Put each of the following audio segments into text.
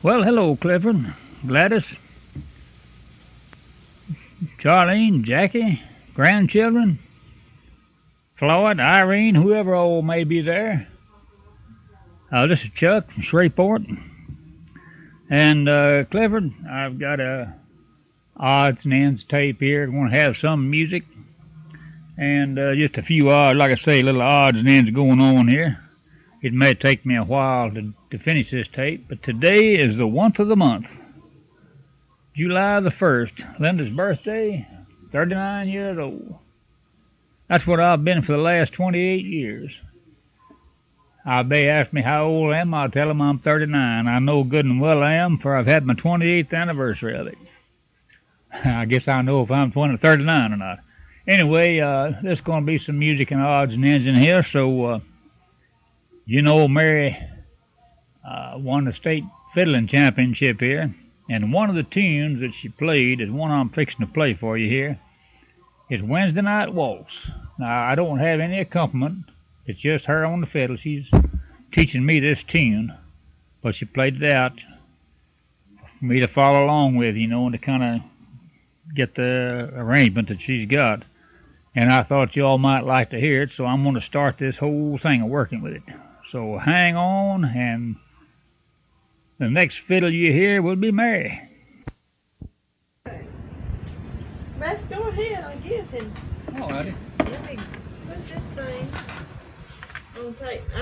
Well, hello, Clifford, Gladys, Charlene, Jackie, grandchildren, Floyd, Irene, whoever all may be there. This is Chuck from Shreveport. And Clifford, I've got a odds and ends tape here. I'm going to have some music and just a few odds, like I say, little odds and ends going on here. It may take me a while to finish this tape, but today is the 1st of the month, July the 1st, Linda's birthday, 39 years old. That's what I've been for the last 28 years. They ask me how old I am, I'll tell them I'm 39. I know good and well I am, for I've had my 28th anniversary of it. I guess I know if I'm 39 or not. Anyway, there's going to be some music and odds and ends in here, so Mary won the state fiddling championship here, and one of the tunes that she played is one I'm fixing to play for you here. It's Wednesday Night Waltz. Now, I don't have any accompaniment. It's just her on the fiddle. She's teaching me this tune, but she played it out for me to follow along with, and to kind of get the arrangement that she's got. And I thought you all might like to hear it, so I'm going to start this whole thing of working with it. So hang on, and the next fiddle you hear will be Mary. Let's go ahead, I guess, and All righty. let me put this thing on tape. I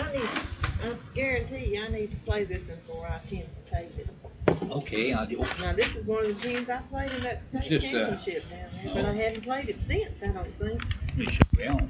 guarantee you I need to play this one before I tend to tape it. Okay, I'll do. Now, this is one of the tunes I played in that state Just, championship down there, but I haven't played it since, I don't think. It should be on.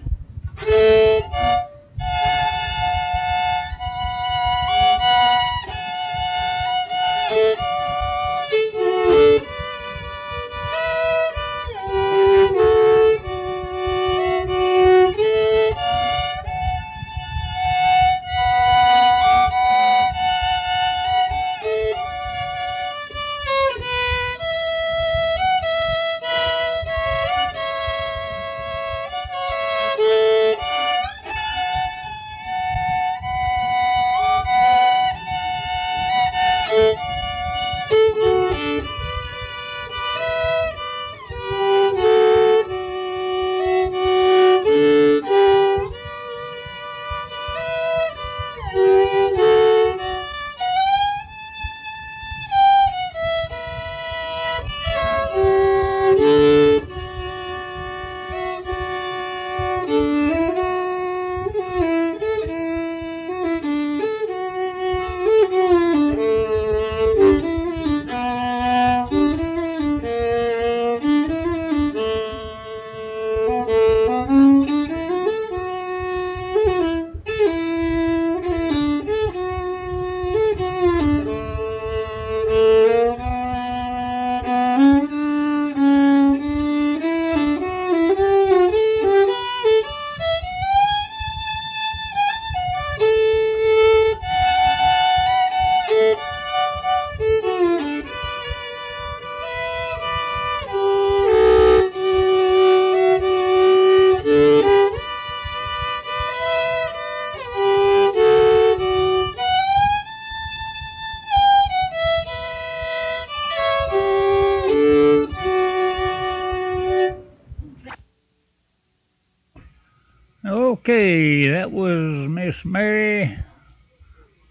Okay, that was Miss Mary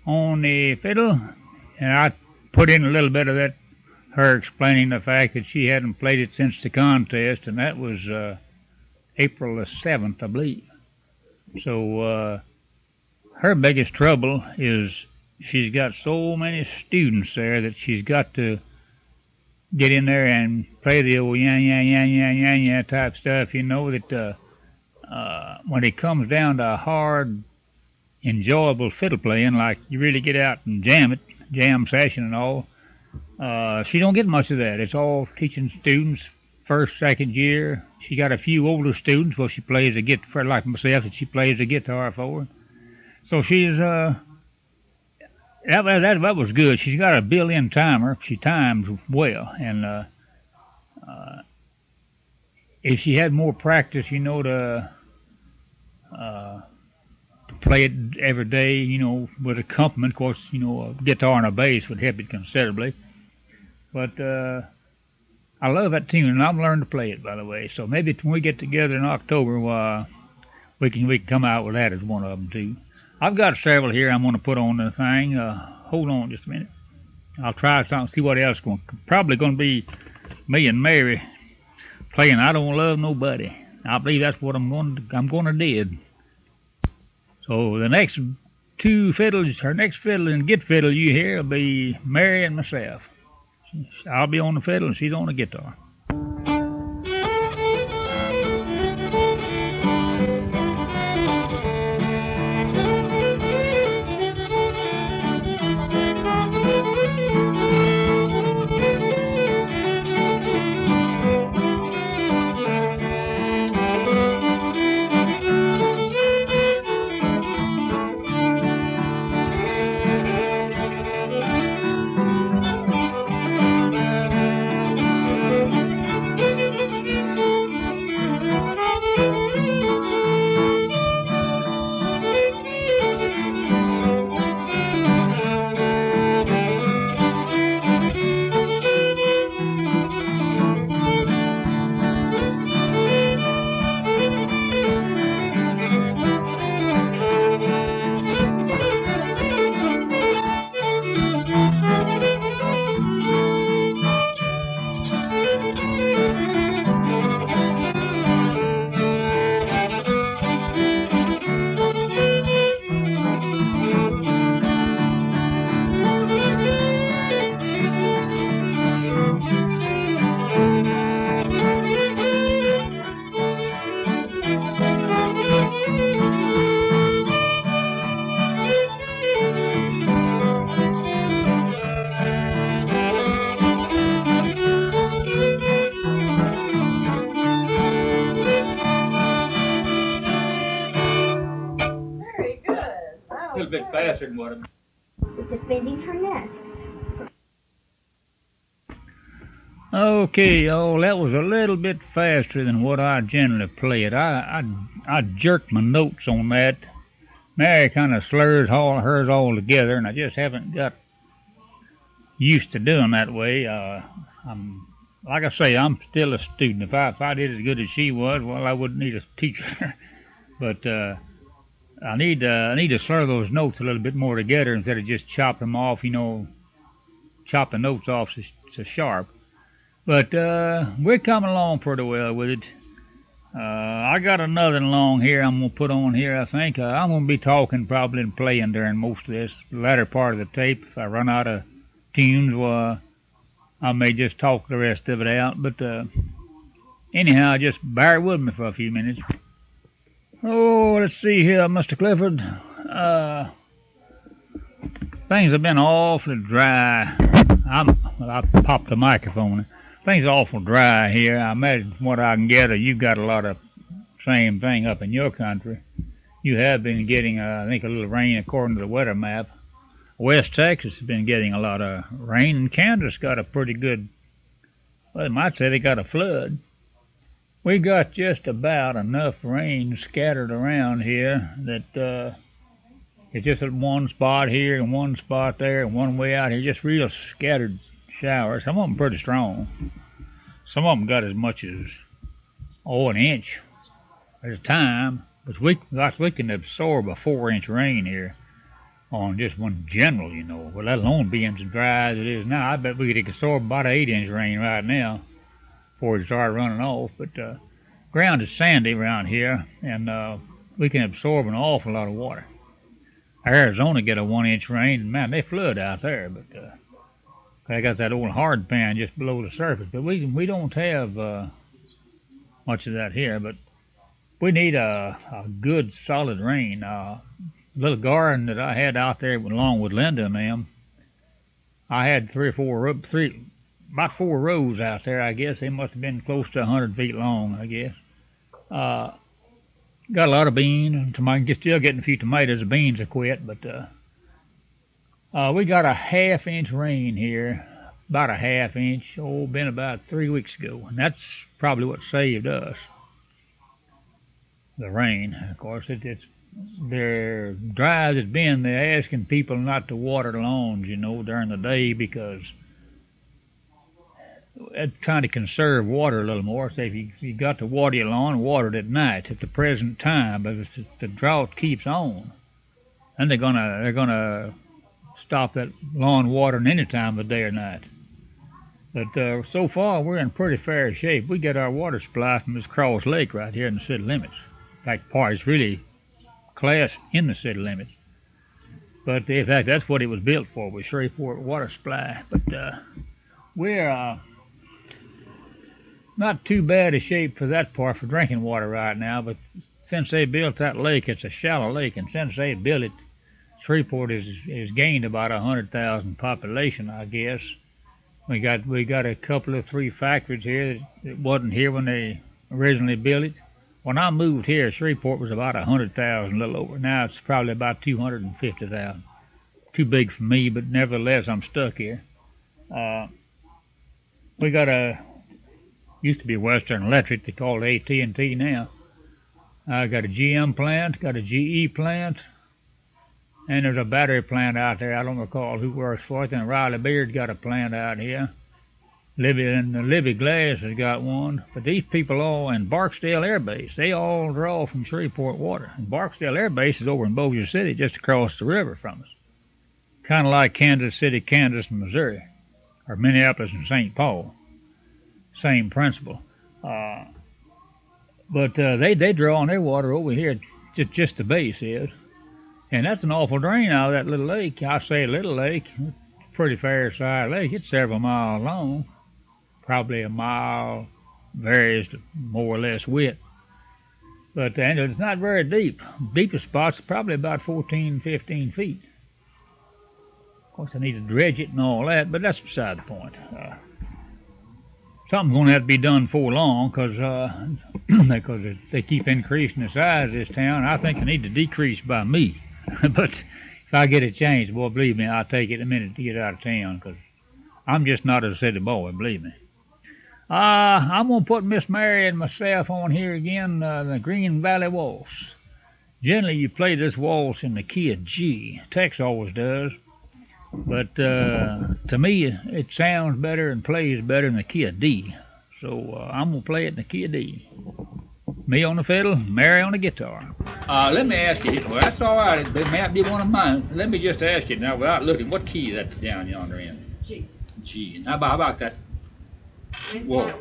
on the fiddle, and I put in a little bit of that, her explaining the fact that she hadn't played it since the contest, and that was April the 7th, I believe. So her biggest trouble is she's got so many students there that she's got to get in there and play the old yan yan yan yan yan yan type stuff, that when it comes down to hard, enjoyable fiddle playing, like you really get out and jam session and all, she don't get much of that. It's all teaching students, first, second year. She got a few older students. Well, she plays a guitar, like myself, that she plays the guitar for. So she's that was good. She's got a built-in timer. She times well, and if she had more practice, to play it every day, you know, with accompaniment. Of course, you know, a guitar and a bass would help it considerably. But I love that tune, and I'm learning to play it, by the way. So maybe when we get together in October, we can come out with that as one of them too. I've got several here I'm going to put on the thing. Hold on just a minute. I'll try something, see what else going. Probably going to be me and Mary playing "I Don't Love Nobody." I believe that's what I'm going to do. So the next two fiddles, her next fiddle and git fiddle you hear will be Mary and myself. I'll be on the fiddle and she's on the guitar. A little bit faster than what I'm... It's defending her nest. Okay, that was a little bit faster than what I generally play it. I jerked my notes on that. Mary kind of slurs all hers all together, and I just haven't got used to doing that way. Like I say, I'm still a student. If I did as good as she was, well, I wouldn't need a teacher. But I need to slur those notes a little bit more together instead of just chopping them off, you know, chop the notes off so sharp. But we're coming along pretty well with it. I got another along here I'm going to put on here, I think. I'm going to be talking probably and playing during most of this latter part of the tape. If I run out of tunes, well, I may just talk the rest of it out. But anyhow, just bear with me for a few minutes. Oh, let's see here, Mr. Clifford. Things have been awfully dry. I popped the microphone. Things are awful dry here. I imagine from what I can gather, you've got a lot of same thing up in your country. You have been getting, I think, a little rain according to the weather map. West Texas has been getting a lot of rain, and Kansas got a pretty good, well, I might say they got a flood. We got just about enough rain scattered around here that it's just at one spot here and one spot there and one way out here, just real scattered showers. Some of them pretty strong. Some of them got as much as an inch at a time. But we can absorb a 4-inch rain here on just one general, you know. Well, let alone being as dry as it is now. I bet we could absorb about an 8-inch rain right now before it started running off. But ground is sandy around here, and we can absorb an awful lot of water. Arizona get a 1-inch rain, and man, they flood out there. But they got that old hard pan just below the surface. But we don't have much of that here. But we need a good solid rain. Little garden that I had out there along with Linda and them, I had about 4 rows out there, I guess. They must have been close to 100 feet long, I guess. Got a lot of beans. Still getting a few tomatoes. The beans are quit, but we got a 1/2 inch rain here, about a 1/2 inch. Been about 3 weeks ago, and that's probably what saved us. The rain, of course. their drives has been they're asking people not to water lawns, you know, during the day because they're trying to conserve water a little more. So if you got to water your lawn, water it at night at the present time. But if the drought keeps on, then they're gonna stop that lawn watering any time of the day or night. But so far we're in pretty fair shape. We get our water supply from this Cross Lake right here in the city limits. In fact, part is really class in the city limits. But in fact, that's what it was built for, was Shreveport water supply. But we're not too bad a shape for that part for drinking water right now. But since they built that lake, it's a shallow lake, and since they built it, Shreveport has gained about 100,000 population, I guess. We got a couple of 3 factories here that wasn't here when they originally built it. When I moved here, Shreveport was about 100,000, a little over. Now it's probably about 250,000. Too big for me, but nevertheless, I'm stuck here. We got used to be Western Electric. They call it AT&T now. I got a GM plant, got a GE plant, and there's a battery plant out there. I don't recall who works for it. And Riley Beard's got a plant out here. Cliff&Gladys has got one. But these people all in Barksdale Air Base, they all draw from Shreveport water. And Barksdale Air Base is over in Bossier City, just across the river from us. Kind of like Kansas City, Kansas, and Missouri, or Minneapolis and St. Paul. Same principle. But they draw on their water over here, just the base is. And that's an awful drain out of that little lake. I say little lake, pretty fair sized lake. It's several miles long, probably a mile, varies to more or less width. But and it's not very deep. Deepest spot's probably about 14, 15 feet. Of course, I need to dredge it and all that, but that's beside the point. Something's going to have to be done before long because if they keep increasing the size of this town, I think they need to decrease by me. But if I get it changed, boy, believe me, I'll take it a minute to get out of town because I'm just not a city boy, believe me. I'm going to put Miss Mary and myself on here again, the Green Valley Waltz. Generally, you play this waltz in the key of G. Tex always does. But to me, it sounds better and plays better in the key of D. So I'm going to play it in the key of D. Me on the fiddle, Mary on the guitar. Let me ask you, well, that's all right. It might be one of mine. Let me just ask you now, without looking, what key is that down yonder in? G. G. And how about that? Whoa.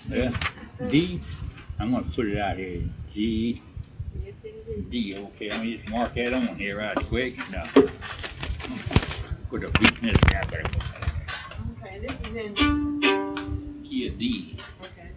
Yeah. D. I'm going to put it out here. G. Yes, it is. D. Okay, let me just mark that on here right quick. Now, put a beat in this guy. Better put that in there. Okay, this is in Key of D. Okay.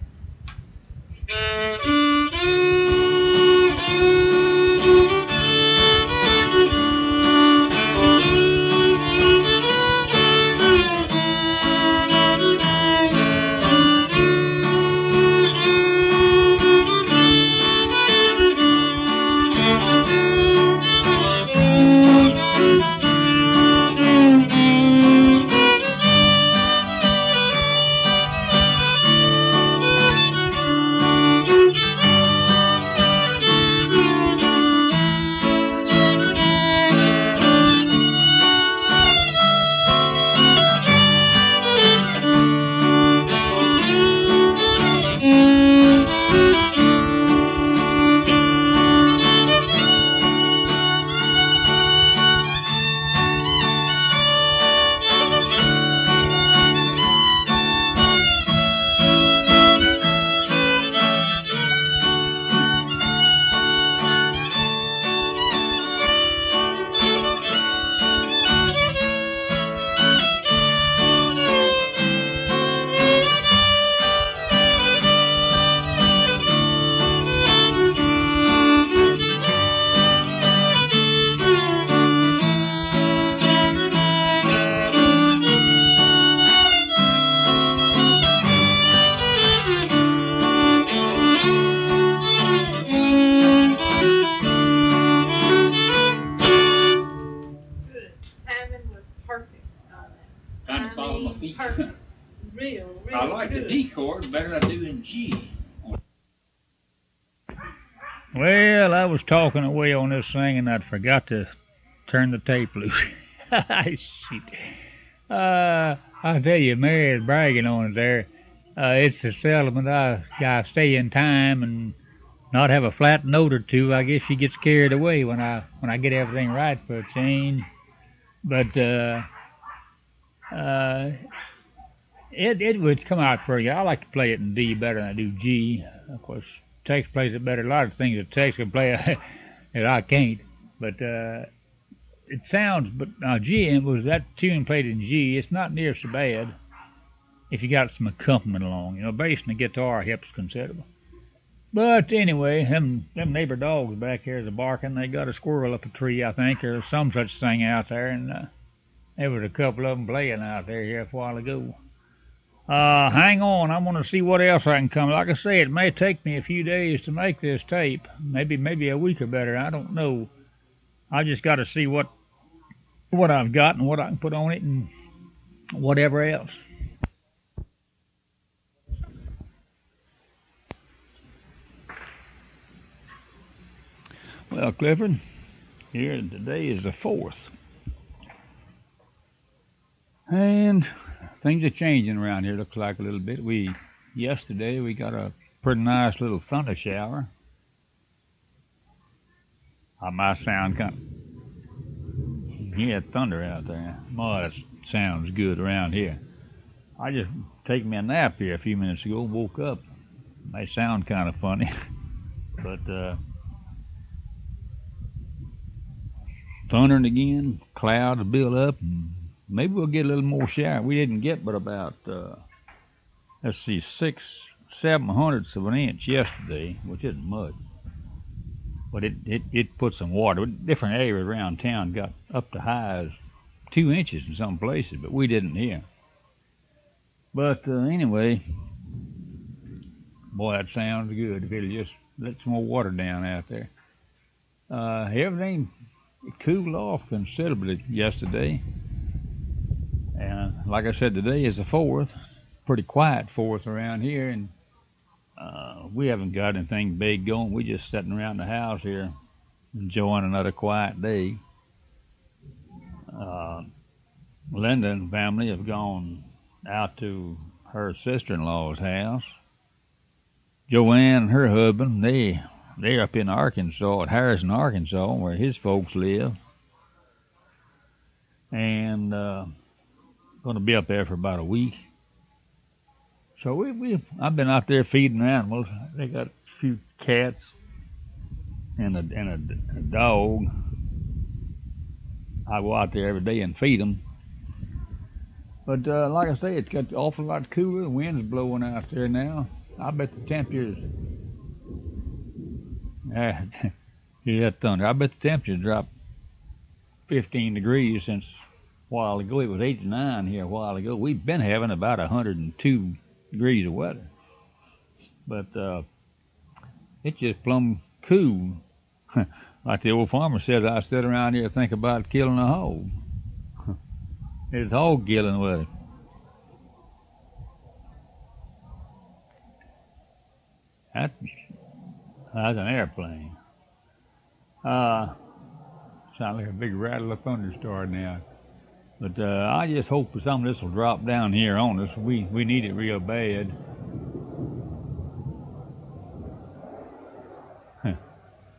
Perfect. Real I like good. the D chord better than I do in G. Well, I was talking away on this thing and I'd forgot to turn the tape loose. Shit. I tell you, Mary is bragging on it there. It's a settlement. I stay in time and not have a flat note or two. I guess she gets carried away when I get everything right for a change. But it would come out pretty good. I like to play it in D better than I do G. Of course, Tex plays it better. A lot of things that Tex can play that I can't. But it sounds. But G was that tune played in G. It's not near so bad if you got some accompaniment along. You know, bass and the guitar helps considerable. But anyway, them neighbor dogs back here is barking. They got a squirrel up a tree, I think, or some such thing out there, and there was a couple of them playing out there here a while ago. Hang on, I want to see what else I can come. Like I say, it may take me a few days to make this tape, maybe a week or better. I don't know. I just got to see what I've got and what I can put on it and whatever else. Well, Clifford, here today is the 4th. And things are changing around here, looks like a little bit. Yesterday we got a pretty nice little thunder shower. I might sound thunder out there. Boy, that sounds good around here. I just taken me a nap here a few minutes ago, woke up. May sound kind of funny, but thundering again, clouds build up, and maybe we'll get a little more shower. We didn't get but about, 600-700ths of an inch yesterday, which isn't much. But it put some water. Different areas around town got up to high as 2 inches in some places, but we didn't here. But anyway, boy, that sounds good if it'll just let some more water down out there. Everything cooled off considerably yesterday. And like I said, today is the 4th. Pretty quiet 4th around here, and we haven't got anything big going. We're just sitting around the house here enjoying another quiet day. Linda and family have gone out to her sister-in-law's house. Joanne and her husband, they're up in Arkansas, at Harrison, Arkansas, where his folks live. And going to be up there for about a week. So I've been out there feeding animals. They got a few cats and a dog. I go out there every day and feed them. But like I say, it's got an awful lot cooler. The wind's blowing out there now. I bet the temperatures. Hear that thunder. I bet the temperature dropped 15 degrees since a while ago. It was 89 here a while ago. We've been having about 102 degrees of weather. But it's just plumb cool. Like the old farmer said, I sit around here and think about killing a hog. It's hog killing weather. That's an airplane. Sounds like a big rattle of thunder starting now. But I just hope that some of this will drop down here on us. We need it real bad.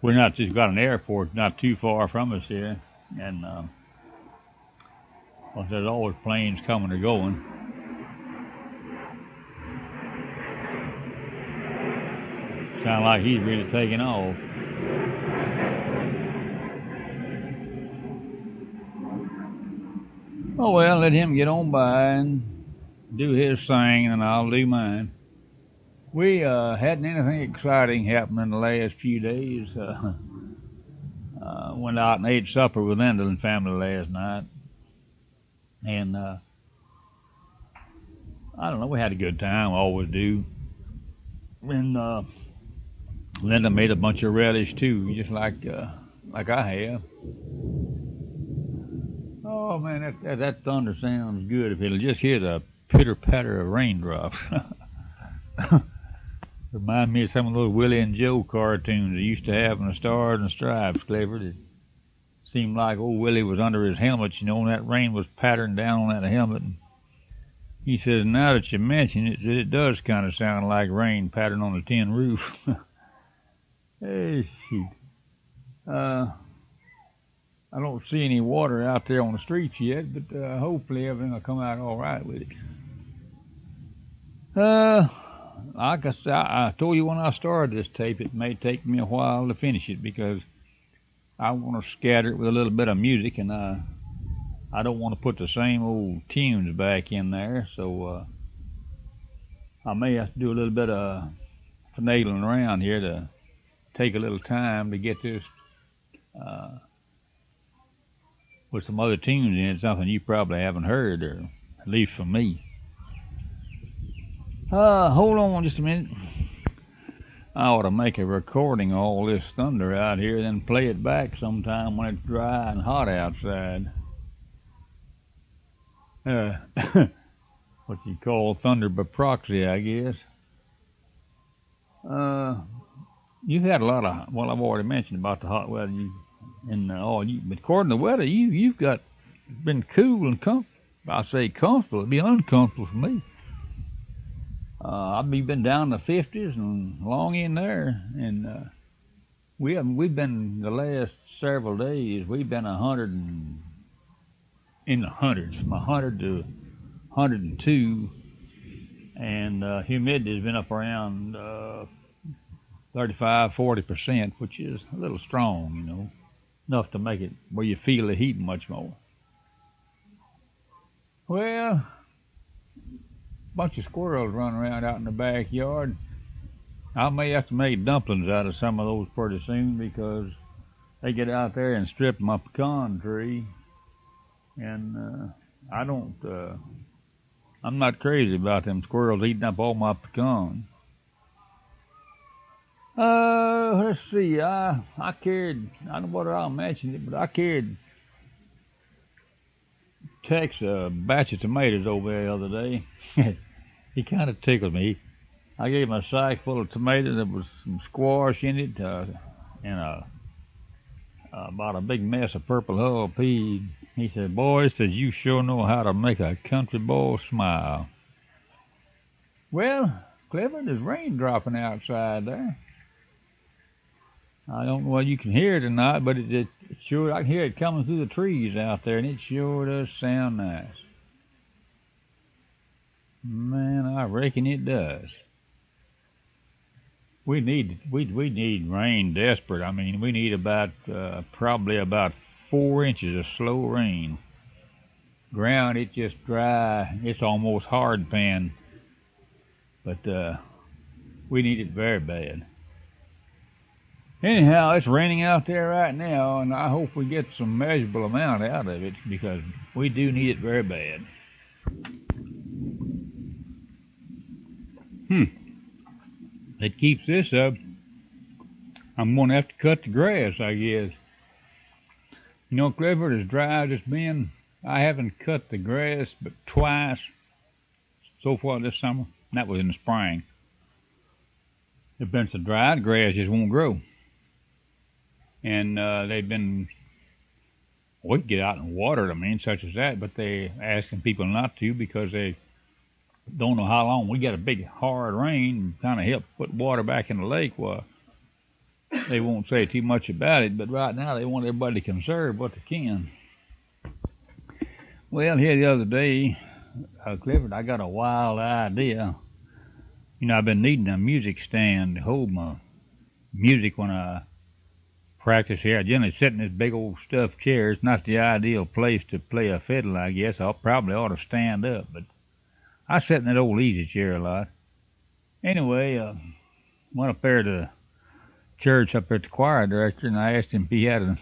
We're not just got an airport not too far from us here, and well, there's always planes coming or going. Sound like he's really taking off. Oh well, let him get on by and do his thing, and I'll do mine. We hadn't anything exciting happen in the last few days. Went out and ate supper with Linda and family last night, and I don't know. We had a good time. Always do. And Linda made a bunch of relish too, just like I have. Oh man, that thunder sounds good if it'll just hear the pitter patter of raindrops. Remind me of some of those Willie and Joe cartoons they used to have in the Stars and Stripes, Clifford. It seemed like old Willie was under his helmet, you know, and that rain was patterned down on that helmet. And he says, now that you mention it, it does kind of sound like rain patterned on a tin roof. Hey, shoot. I don't see any water out there on the streets yet, but hopefully everything will come out all right with it. Like I said, I told you when I started this tape, it may take me a while to finish it because I want to scatter it with a little bit of music, and I don't want to put the same old tunes back in there, so I may have to do a little bit of finagling around here to take a little time to get this with some other tunes in it, something you probably haven't heard, or at least from me. Hold on just a minute. I ought to make a recording of all this thunder out here, then play it back sometime when it's dry and hot outside. What you call thunder by proxy, I guess. You've had a lot of, well, I've already mentioned about the hot weather. But according to the weather, you've got been cool and comfortable. I say comfortable, it'd be uncomfortable for me. I've been down to 50s and long in there, and we've been the last several days. We've been 100 and in the hundreds, from 100 to 102, and humidity has been up around 35-40%, which is a little strong, you know, enough to make it where you feel the heat much more. Well, bunch of squirrels running around out in the backyard. I may have to make dumplings out of some of those pretty soon because they get out there and strip my pecan tree, and I'm not crazy about them squirrels eating up all my pecans. Let's see, I carried, I don't know whether I'll mention it, but I carried Tex a batch of tomatoes over there the other day. He kind of tickled me. I gave him a sack full of tomatoes. There was some squash in it, and about a big mess of purple hull peas. He said, "Boy," says, "you sure know how to make a country boy smile." Well, Clifford, there's rain dropping outside there. I don't know whether you can hear it or not, but it sure, I can hear it coming through the trees out there, and it sure does sound nice. Man, I reckon it does. We need rain desperate. I mean, we need probably about 4 inches of slow rain. Ground, it's just dry. It's almost hard pan. But we need it very bad. Anyhow, it's raining out there right now, and I hope we get some measurable amount out of it because we do need it very bad. If it keeps this up, I'm going to have to cut the grass, I guess. You know, Clifford, as dry as it's been, I haven't cut the grass but twice so far this summer, and that was in the spring. It's been so dry, the grass just won't grow. And they've been, we could get out and water it, I mean, such as that, but they asking people not to because they don't know how long. We got a big hard rain, kind of help put water back in the lake. Well, they won't say too much about it, but right now they want everybody to conserve what they can. Well, here the other day, Clifford, I got a wild idea. You know, I've been needing a music stand to hold my music when I practice here. I generally sit in this big old stuffed chair. It's not the ideal place to play a fiddle, I guess. I probably ought to stand up, but I sit in that old easy chair a lot. Anyway, went up there to church up there at the choir director, and I asked him if he had a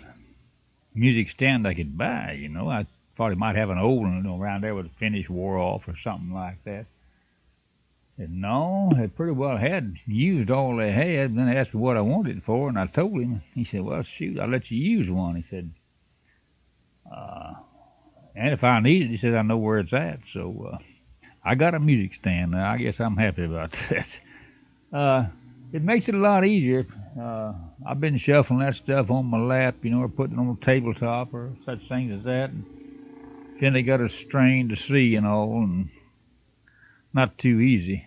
music stand I could buy. You know, I thought he might have an old one, you know, around there with the finish wore off or something like that. He said, no, they pretty well had used all they had. Then they asked me what I wanted it for, and I told him. He said, well, shoot, I'll let you use one. He said, and if I need it, he said, I know where it's at. So I got a music stand now. I guess I'm happy about that. it makes it a lot easier. I've been shuffling that stuff on my lap, or putting it on the tabletop or such things as that. And then they got a strain to see and all, and not too easy.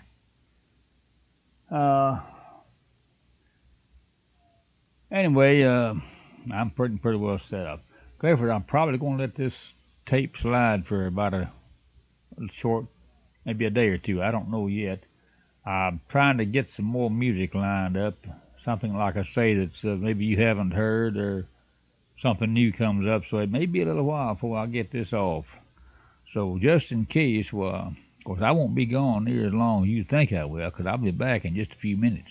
Anyway, I'm pretty well set up. Clifford, I'm probably going to let this tape slide for about a short, maybe a day or two. I don't know yet. I'm trying to get some more music lined up, something like I say that's maybe you haven't heard or something new comes up, so it may be a little while before I get this off. So just in case, well, of course, I won't be gone near as long as you think I will, because I'll be back in just a few minutes.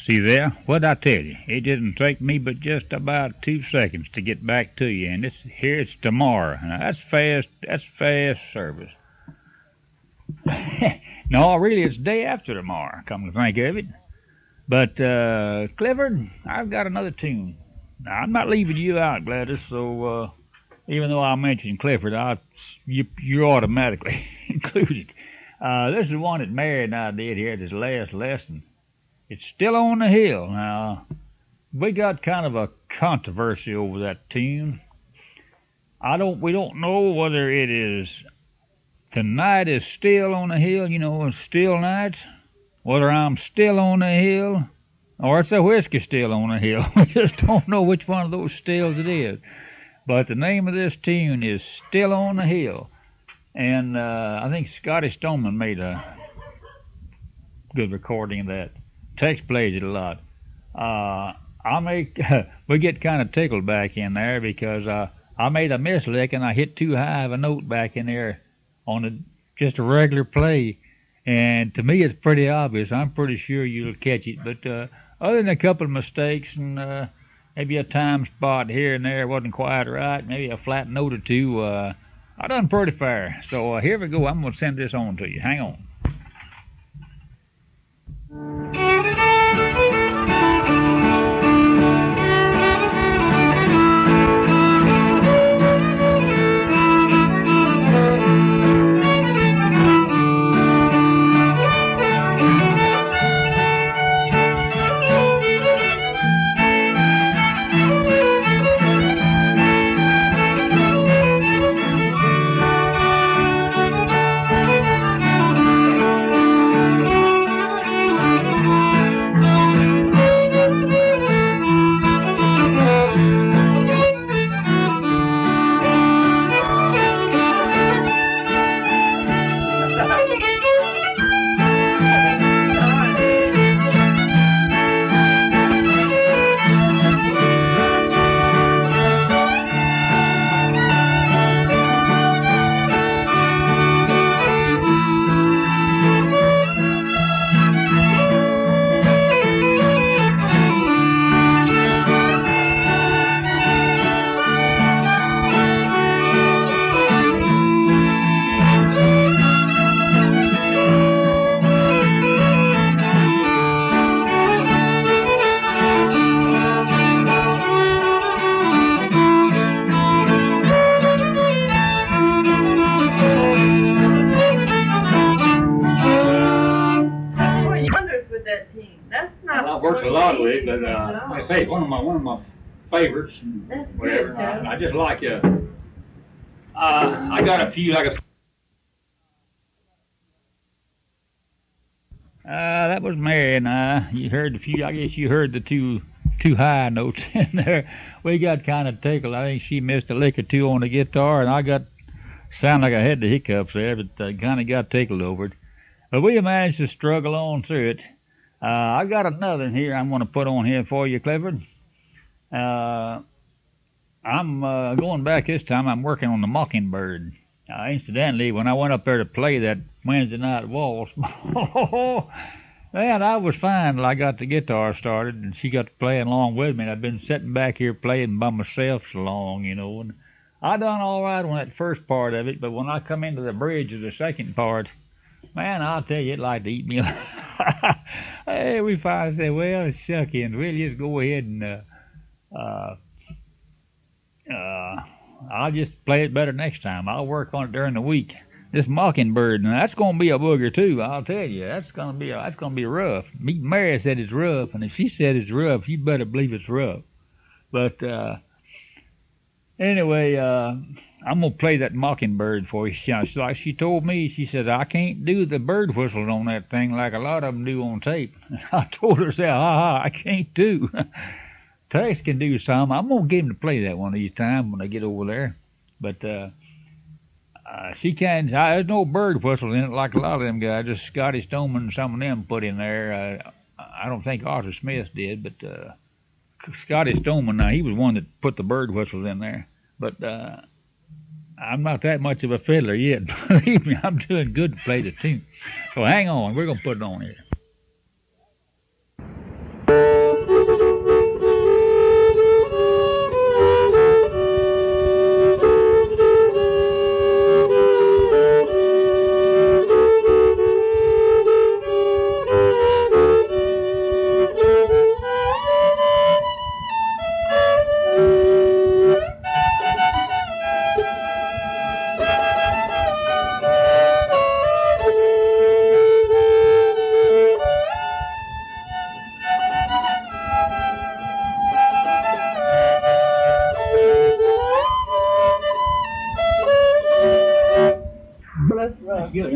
See there? What'd I tell you? It didn't take me but just about 2 seconds to get back to you, and it's tomorrow. Now, that's fast service. No, really, it's day after tomorrow, come to think of it. But, Clifford, I've got another tune. Now, I'm not leaving you out, Gladys, so even though I mentioned Clifford, you're automatically included. This is one that Mary and I did here at this last lesson. It's Still on the Hill. Now, we got kind of a controversy over that tune. We don't know whether it is Tonight is Still on the Hill, still nights, whether I'm still on the hill, or it's a whiskey still on the hill. We just don't know which one of those stills it is. But the name of this tune is Still on the Hill. And I think Scotty Stoneman made a good recording of that. Tex plays it a lot. We get kind of tickled back in there because I made a mislick and I hit too high of a note back in there on just a regular play. And to me, it's pretty obvious. I'm pretty sure you'll catch it. But other than a couple of mistakes and maybe a time spot here and there wasn't quite right, maybe a flat note or two, I done pretty fair. So here we go. I'm going to send this on to you. Hang on. Like I say, one of my favorites. That's Whatever. good, Joe. I just like I got a few. That was Mary and I. You heard a few. I guess you heard the two high notes in there. We got kind of tickled. I think she missed a lick or two on the guitar, and I sound like I had the hiccups there, but kind of got tickled over it. But we managed to struggle on through it. I got another in here I'm going to put on here for you, Clifford. I'm going back this time. I'm working on the Mockingbird. Incidentally, when I went up there to play that Wednesday night waltz, man, I was fine till I got the guitar started, and she got to playing along with me. And I've been sitting back here playing by myself so long, and I done all right on that first part of it, but when I come into the bridge of the second part, man, I'll tell you, it'd like to eat me alive. Hey, we finally said, well, shuckins, we'll just go ahead and I'll just play it better next time. I'll work on it during the week. This mockingbird, now that's gonna be a booger too. I'll tell you, that's gonna be rough. Mary said it's rough, and if she said it's rough, you better believe it's rough. But anyway, I'm gonna play that mockingbird for you. Like she told me, she said I can't do the bird whistles on that thing like a lot of them do on tape. I told her, "Say, I can't do." Tex can do some. I'm gonna get him to play that one of these times when I get over there. But she can't. There's no bird whistles in it like a lot of them guys. Just Scotty Stoneman and some of them put in there. I don't think Arthur Smith did, but Scotty Stoneman, now he was one that put the bird whistles in there. But I'm not that much of a fiddler yet. Believe me, I'm doing good to play the tune. So hang on, we're gonna put it on here.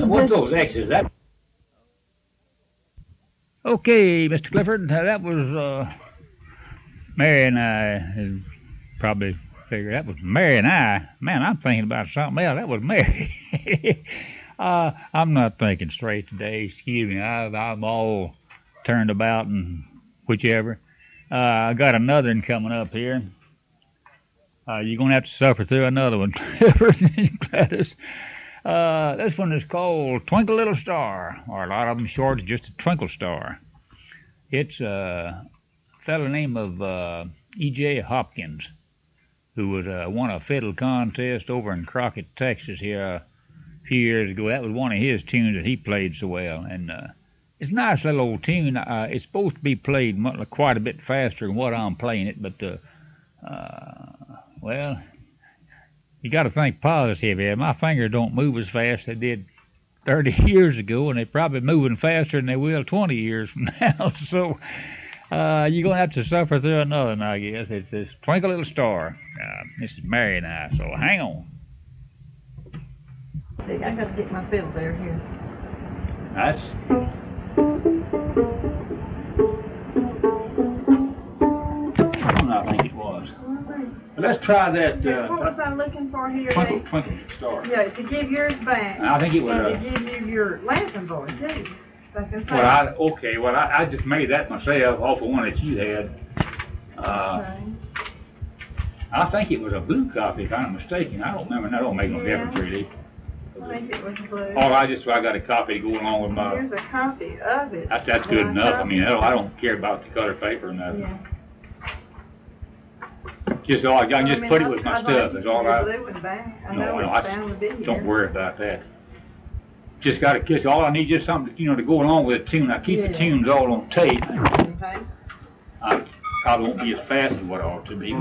What's those X's? That okay, Mr. Clifford. That was Mary and I. Probably figured that was Mary and I. Man, I'm thinking about something else. That was Mary. I'm not thinking straight today. Excuse me. I'm all turned about and whichever. I got another one coming up here. You're gonna have to suffer through another one, Gladys. This one is called Twinkle Little Star, or a lot of them short is just a Twinkle Star. It's a fellow named of E.J. Hopkins, who was won a fiddle contest over in Crockett, Texas here a few years ago. That was one of his tunes that he played so well, and it's a nice little old tune. It's supposed to be played quite a bit faster than what I'm playing it, but well, you got to think positive here. My fingers don't move as fast as they did 30 years ago, and they're probably moving faster than they will 20 years from now. So you're going to have to suffer through another one, I guess. It's this Twinkle Little Star. This is Mary and I, so hang on. See, I got to get my fiddle there here. That's... I think it was. Let's try that. What was I looking for here? Twinkle, Twinkle Star. Yeah, to give yours back. I think it was. And to give you your laughing voice too. Well, I just made that myself off of one that you had. Okay. I think it was a blue copy, if I'm not mistaken. I don't remember. That don't make no difference really. I think it was blue. I got a copy to go along with my. Here's a copy of it. That's good enough. I mean, I don't care about the color paper or nothing. Yeah. Just I can just put it with my stuff. That's all right. No, don't worry about that. Just got to kiss. All I need is just something, to go along with the tune. I keep the tunes all on tape. Okay. I probably won't be as fast as what I ought to be.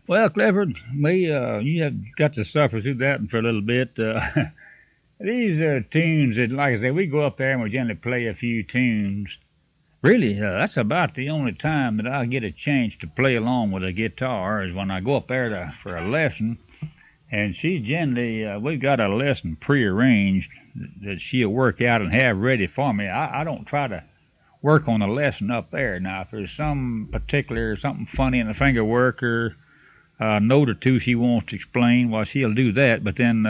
Well, Clifford, you have got to suffer through that one for a little bit. These tunes, that, like I said, we go up there and we generally play a few tunes. Really, that's about the only time that I get a chance to play along with a guitar is when I go up there for a lesson. And she generally, we've got a lesson prearranged that she'll work out and have ready for me. I don't try to work on a lesson up there. Now, if there's some particular, something funny in the finger work or a note or two she wants to explain, well, she'll do that. But then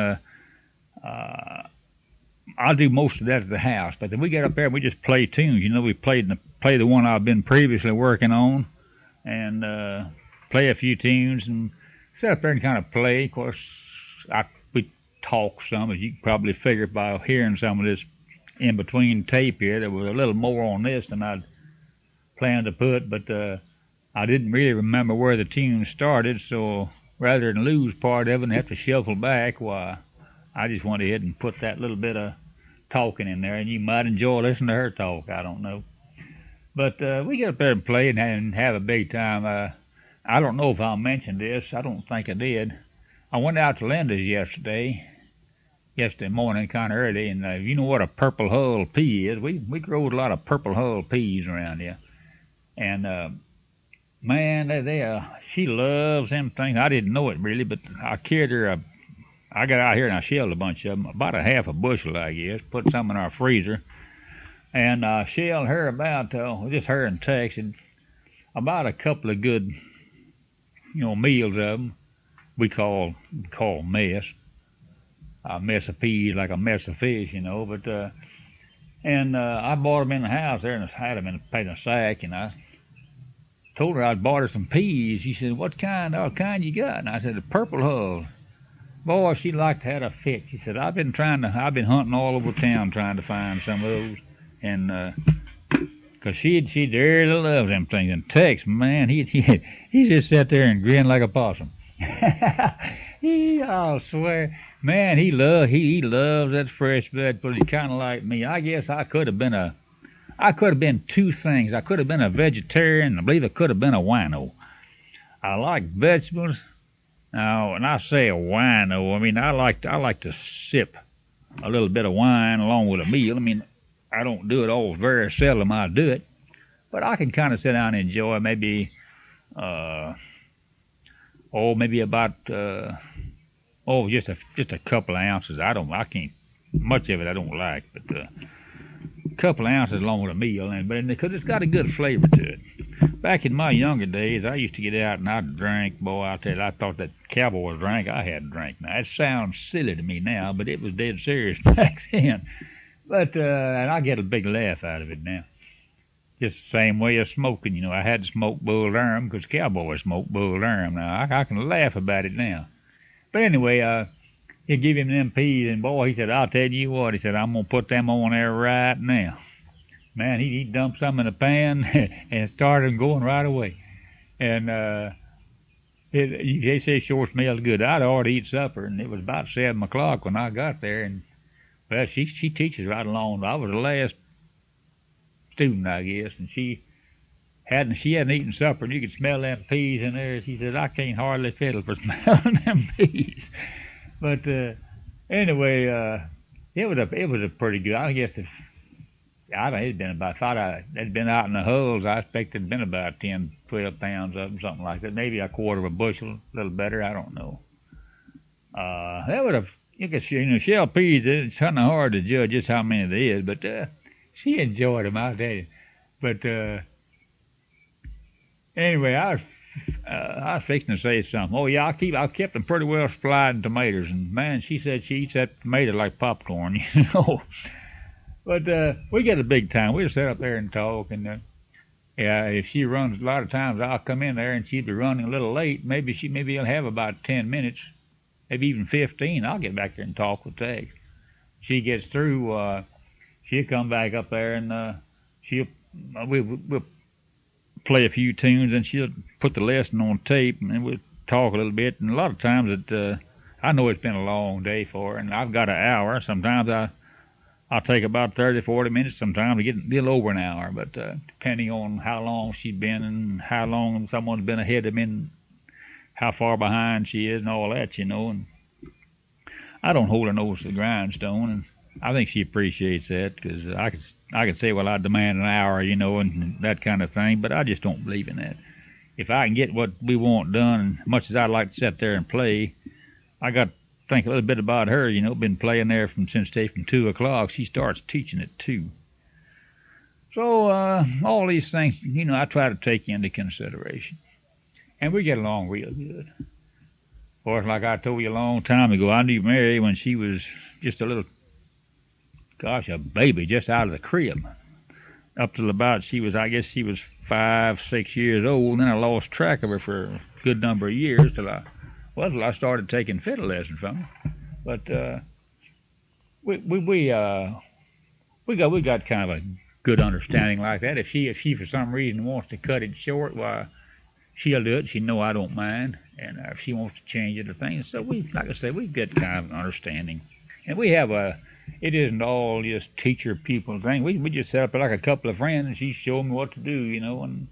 I'll do most of that at the house. But then we get up there and we just play tunes. You know, we play the one I've been previously working on and play a few tunes and sit up there and kind of play. Of course, we talk some, as you can probably figure by hearing some of this in between tape here. There was a little more on this than I'd planned to put, but I didn't really remember where the tune started, so rather than lose part of it and have to shuffle back, why, I just went ahead and put that little bit of talking in there, and you might enjoy listening to her talk, I don't know. But we get up there and play and have a big time. I don't know if I'll mention this. I don't think I did. I went out to Linda's yesterday morning, kind of early, and you know what a purple hull pea is? We grow a lot of purple hull peas around here. And, man, she loves them things. I didn't know it really, but I carried her I got out here and I shelled a bunch of them, about a half a bushel, I guess, put some in our freezer. And I shelled her about, just her and Tex, and about a couple of good, meals of them. We call mess. A mess of peas like a mess of fish, but, I bought them in the house there and I had them in a sack, and I told her I'd bought her some peas. She said, what kind you got? And I said, the purple hull. Boy, she liked to have a fit. She said, I've been hunting all over town trying to find some of those. And, cause she dearly loves them things. And Tex, man, he just sat there and grinned like a possum. I'll swear, man, he loves that fresh veg, but he's kind of like me. I guess I could have been two things. I could have been a vegetarian. I believe I could have been a wino. I like vegetables. Now, when I say a wino, I mean I like to sip a little bit of wine along with a meal. I mean, I don't do it all, very seldom I do it, but I can kind of sit down and enjoy maybe about just a couple of ounces. I can't, much of it I don't like, but a couple of ounces along with a meal, but because it's got a good flavor to it. Back in my younger days, I used to get out and I'd drink. Boy, I tell you, I thought that cowboys drank. I hadn't drank. Now, it sounds silly to me now, but it was dead serious back then. But, and I get a big laugh out of it now. Just the same way as smoking, I had to smoke Bull Durham because cowboys smoke Bull Durham. Now, I can laugh about it now. But anyway, he'd give him them peas, and boy, he said, I'll tell you what, he said, I'm going to put them on there right now. Man, he dumped some in a pan and started going right away. And they say it sure smelled good. I'd already eat supper, and it was about 7 o'clock when I got there. And well, she teaches right along. I was the last student, I guess, and she hadn't eaten supper, and you could smell them peas in there. She said, I can't hardly fiddle for smelling them peas. But anyway, it was a pretty good. I guess it'd been about, if I'd been out in the hulls, I expect it'd been about 10, 12 pounds of them, something like that. Maybe a quarter of a bushel, a little better, I don't know. That would have, shell peas, it's kind of hard to judge just how many there is, but she enjoyed them, I'll tell you. But anyway, I was fixing to say something. Oh, yeah, I kept them pretty well supplied in tomatoes, and man, she said she eats that tomato like popcorn, But we get a big time. We'll sit up there and talk, and if she runs, a lot of times I'll come in there and she'll be running a little late. Maybe I'll have about 10 minutes, maybe even 15. I'll get back there and talk with Tex. She gets through, she'll come back up there and we'll play a few tunes, and she'll put the lesson on tape, and we'll talk a little bit. And a lot of times I know it's been a long day for her, and I've got an hour. Sometimes I'll take about 30, 40 minutes. Sometimes I get a little over an hour, but depending on how long she's been and how long someone's been ahead of me and how far behind she is and all that, And I don't hold her nose to the grindstone, and I think she appreciates that, because I could say, well, I demand an hour, and that kind of thing, but I just don't believe in that. If I can get what we want done, much as I'd like to sit there and play, I got to think a little bit about her. You know, been playing there since 2 o'clock. She starts teaching at 2. So all these things, you know, I try to take into consideration. And we get along real good. Of course, like I told you a long time ago, I knew Mary when she was just a little, a baby just out of the crib. Up till about I guess she was 5, 6 years old. Then I lost track of her for a good number of years till I started taking fiddle lessons from her. But we got kind of a good understanding like that. If she for some reason wants to cut it short, why she'll do it. She know I don't mind, and if she wants to change it or things, so like I said, we get kind of an understanding, and we have it isn't all just teacher people thing. We just set up like a couple of friends, and she showed me what to do, you know, and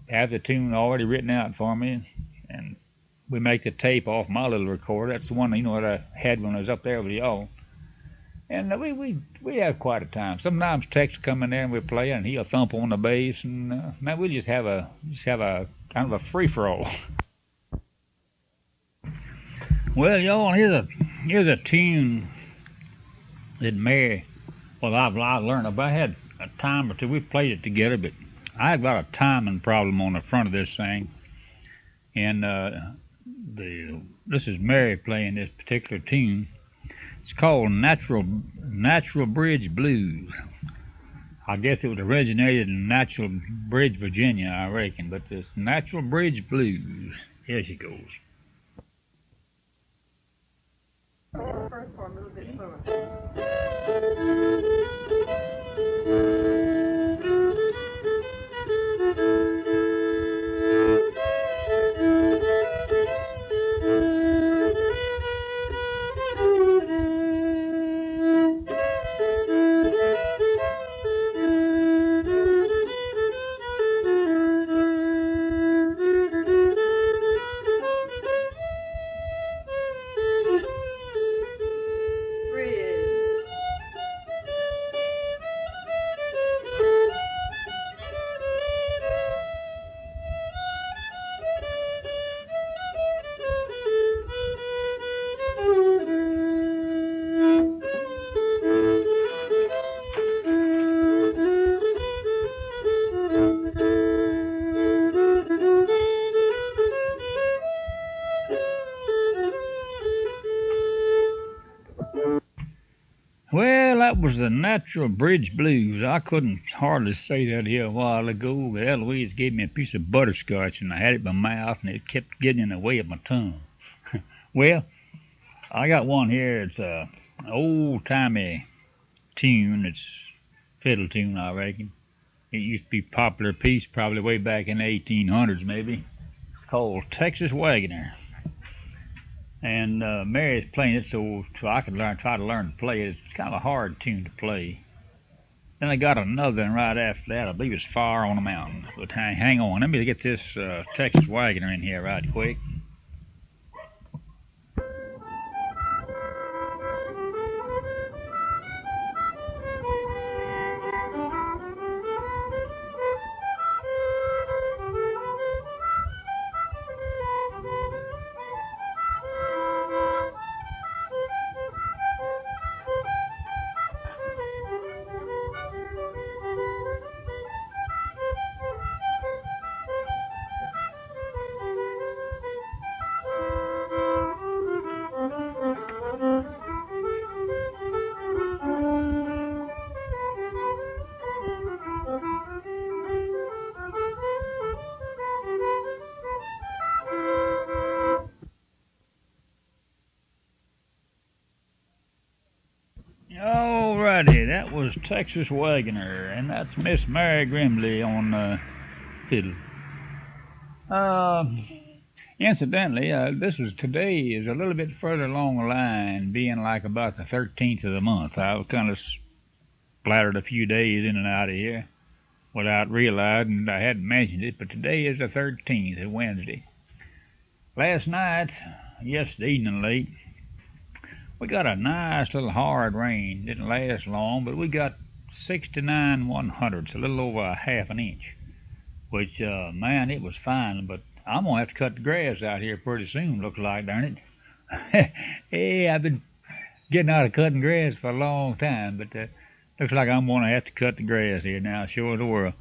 have the tune already written out for me, and we make the tape off my little recorder. That's the one, you know, that I had when I was up there with y'all. And we have quite a time. Sometimes Tex will come in there and we play, and he'll thump on the bass, and man, we just have a kind of a free for all. Well, y'all, here's a tune that Mary, I've learned about. I had a time or two we played it together, but I had got a timing problem on the front of this thing, and this is Mary playing this particular tune. It's called Natural Bridge Blues. I guess it was originated in Natural Bridge, Virginia, I reckon. But this Natural Bridge Blues. Here she goes. First part a little bit slower. Well, that was the Natural Bridge Blues. I couldn't hardly say that here a while ago, but Eloise gave me a piece of butterscotch, and I had it in my mouth, and it kept getting in the way of my tongue. Well, I got one here. It's an old-timey tune. It's a fiddle tune, I reckon. It used to be a popular piece probably way back in the 1800s, maybe. It's called Texas Wagoner. And Mary's playing it so I could try to learn to play it. It's kind of a hard tune to play. Then I got another one right after that. I believe it's Fire on the Mountain. But hang on. Let me get this Texas Wagoner in here right quick. Alrighty, that was Texas Wagoner, and that's Miss Mary Grimley on fiddle. Incidentally, today is a little bit further along the line, being like about the 13th of the month. I was kind of splattered a few days in and out of here without realizing I hadn't mentioned it, but today is the 13th, it's Wednesday. Last night, yesterday evening late, we got a nice little hard rain. Didn't last long, but we got 69 1/100ths, a little over a half an inch, which, man, it was fine, but I'm gonna have to cut the grass out here pretty soon. Looks like, darn it. Hey, I've been getting out of cutting grass for a long time, but looks like I'm gonna have to cut the grass here now. Sure as the world.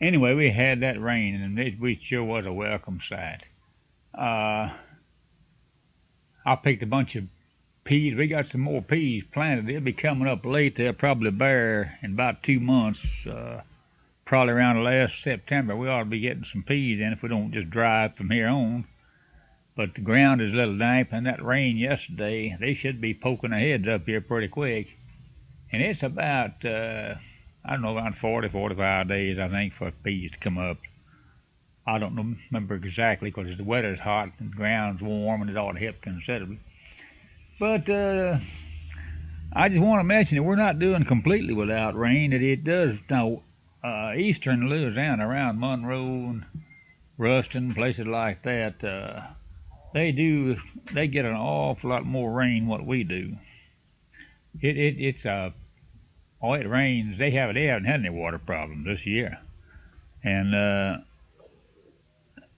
Anyway, we had that rain, and we sure was a welcome sight. I picked a bunch of peas. We got some more peas planted. They'll be coming up late. They'll probably bear in about 2 months. Probably around last September. We ought to be getting some peas in if we don't just drive from here on. But the ground is a little damp, and that rain yesterday, they should be poking their heads up here pretty quick. And it's about, I don't know, around 40, 45 days, I think, for peas to come up. I don't remember exactly because the weather's hot and the ground's warm and it ought to help considerably. But I just want to mention that we're not doing completely without rain. That it does now. Eastern Louisiana, around Monroe and Ruston, places like that, they get an awful lot more rain what we do. It rains. They haven't had any water problems this year, and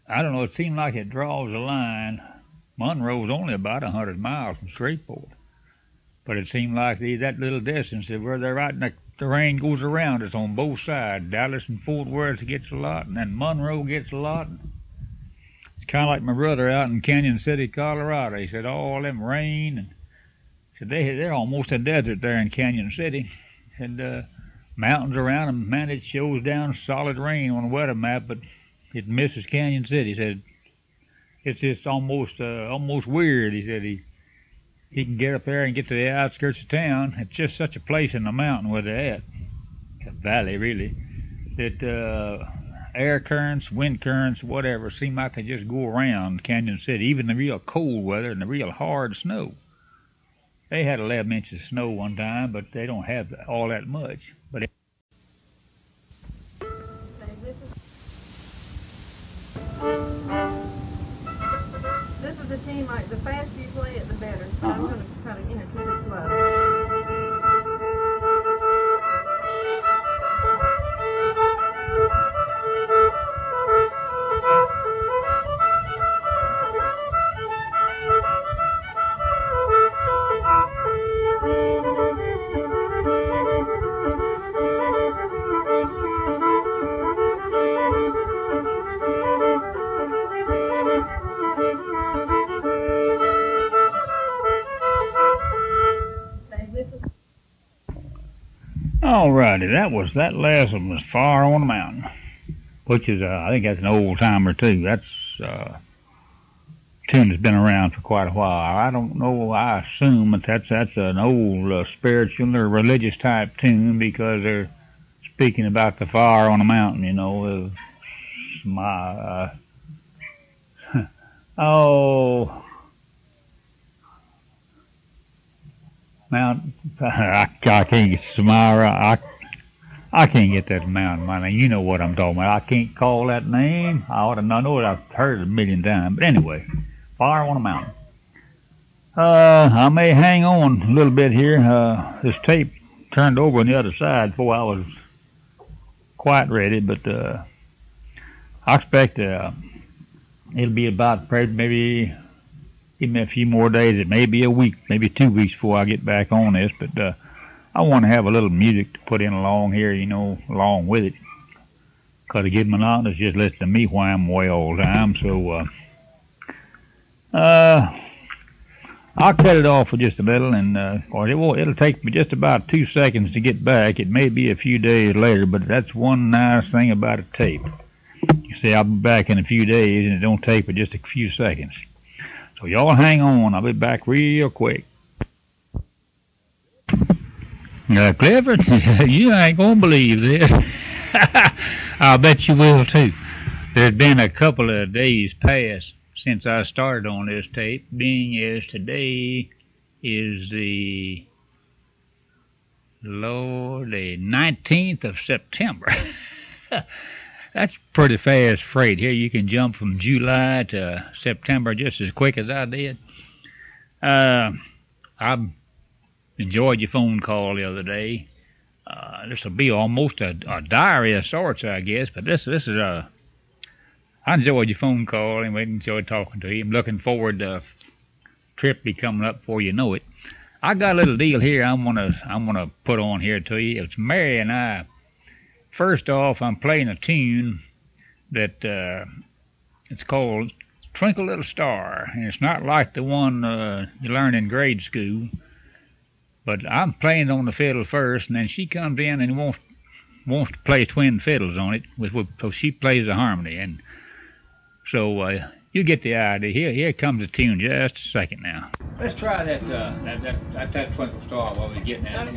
I don't know. It seemed like it draws a line. Monroe's only about 100 miles from Shreveport, but it seemed like that little distance where they're right in the rain goes around us on both sides. Dallas and Fort Worth gets a lot, and then Monroe gets a lot. It's kind of like my brother out in Canyon City, Colorado. He said all them rain, and said they're almost a desert there in Canyon City. And mountains around them, man, it shows down solid rain on a weather map, but it misses Canyon City. He said it's just almost weird. He said he can get up there and get to the outskirts of town. It's just such a place in the mountain where they're at, a valley really, that air currents, wind currents, whatever, seem like they just go around Canyon City, even the real cold weather and the real hard snow. They had 11 inches of snow one time, but they don't have all that much. But this is a team, like, the faster you play it, the better. So I'm going to try to, keep it slow. Alrighty, that last one was Far on the Mountain, which is, I think that's an old timer too. That's a tune that's been around for quite a while. I don't know, I assume that that's an old spiritual or religious type tune because they're speaking about the fire on the mountain, Mount, I can't get Samara. I can't get that mountain. I mean, you know what I'm talking about. I can't call that name. I know it. I've heard it a million times. But anyway, Fire on a Mountain. I may hang on a little bit here. This tape turned over on the other side before I was quite ready, but I expect it'll be about maybe give me a few more days. It may be a week, maybe 2 weeks before I get back on this, but I want to have a little music to put in along here, along with it. Because it gets monotonous just listening to me wham away all the time. So I'll cut it off for just a little, and it'll take me just about 2 seconds to get back. It may be a few days later, but that's one nice thing about a tape. You see, I'll be back in a few days, and it don't take but just a few seconds. So y'all hang on. I'll be back real quick. Clifford, you ain't gonna believe this. I'll bet you will too. There's been a couple of days past since I started on this tape, being as today is the 19th of September. That's pretty fast freight. Here you can jump from July to September just as quick as I did. I enjoyed your phone call the other day. This will be almost a diary of sorts, I guess, but this is I enjoyed your phone call and we enjoyed talking to you. I'm looking forward to a trip be coming up before you know it. I got a little deal here I'm gonna put on here to you. It's Mary and I. First off, I'm playing a tune that it's called Twinkle Little Star, and it's not like the one you learn in grade school. But I'm playing on the fiddle first, and then she comes in and wants to play twin fiddles on it, so she plays the harmony. And so you get the idea. Here comes the tune. Just a second now. Let's try that Twinkle Star while we're getting at it.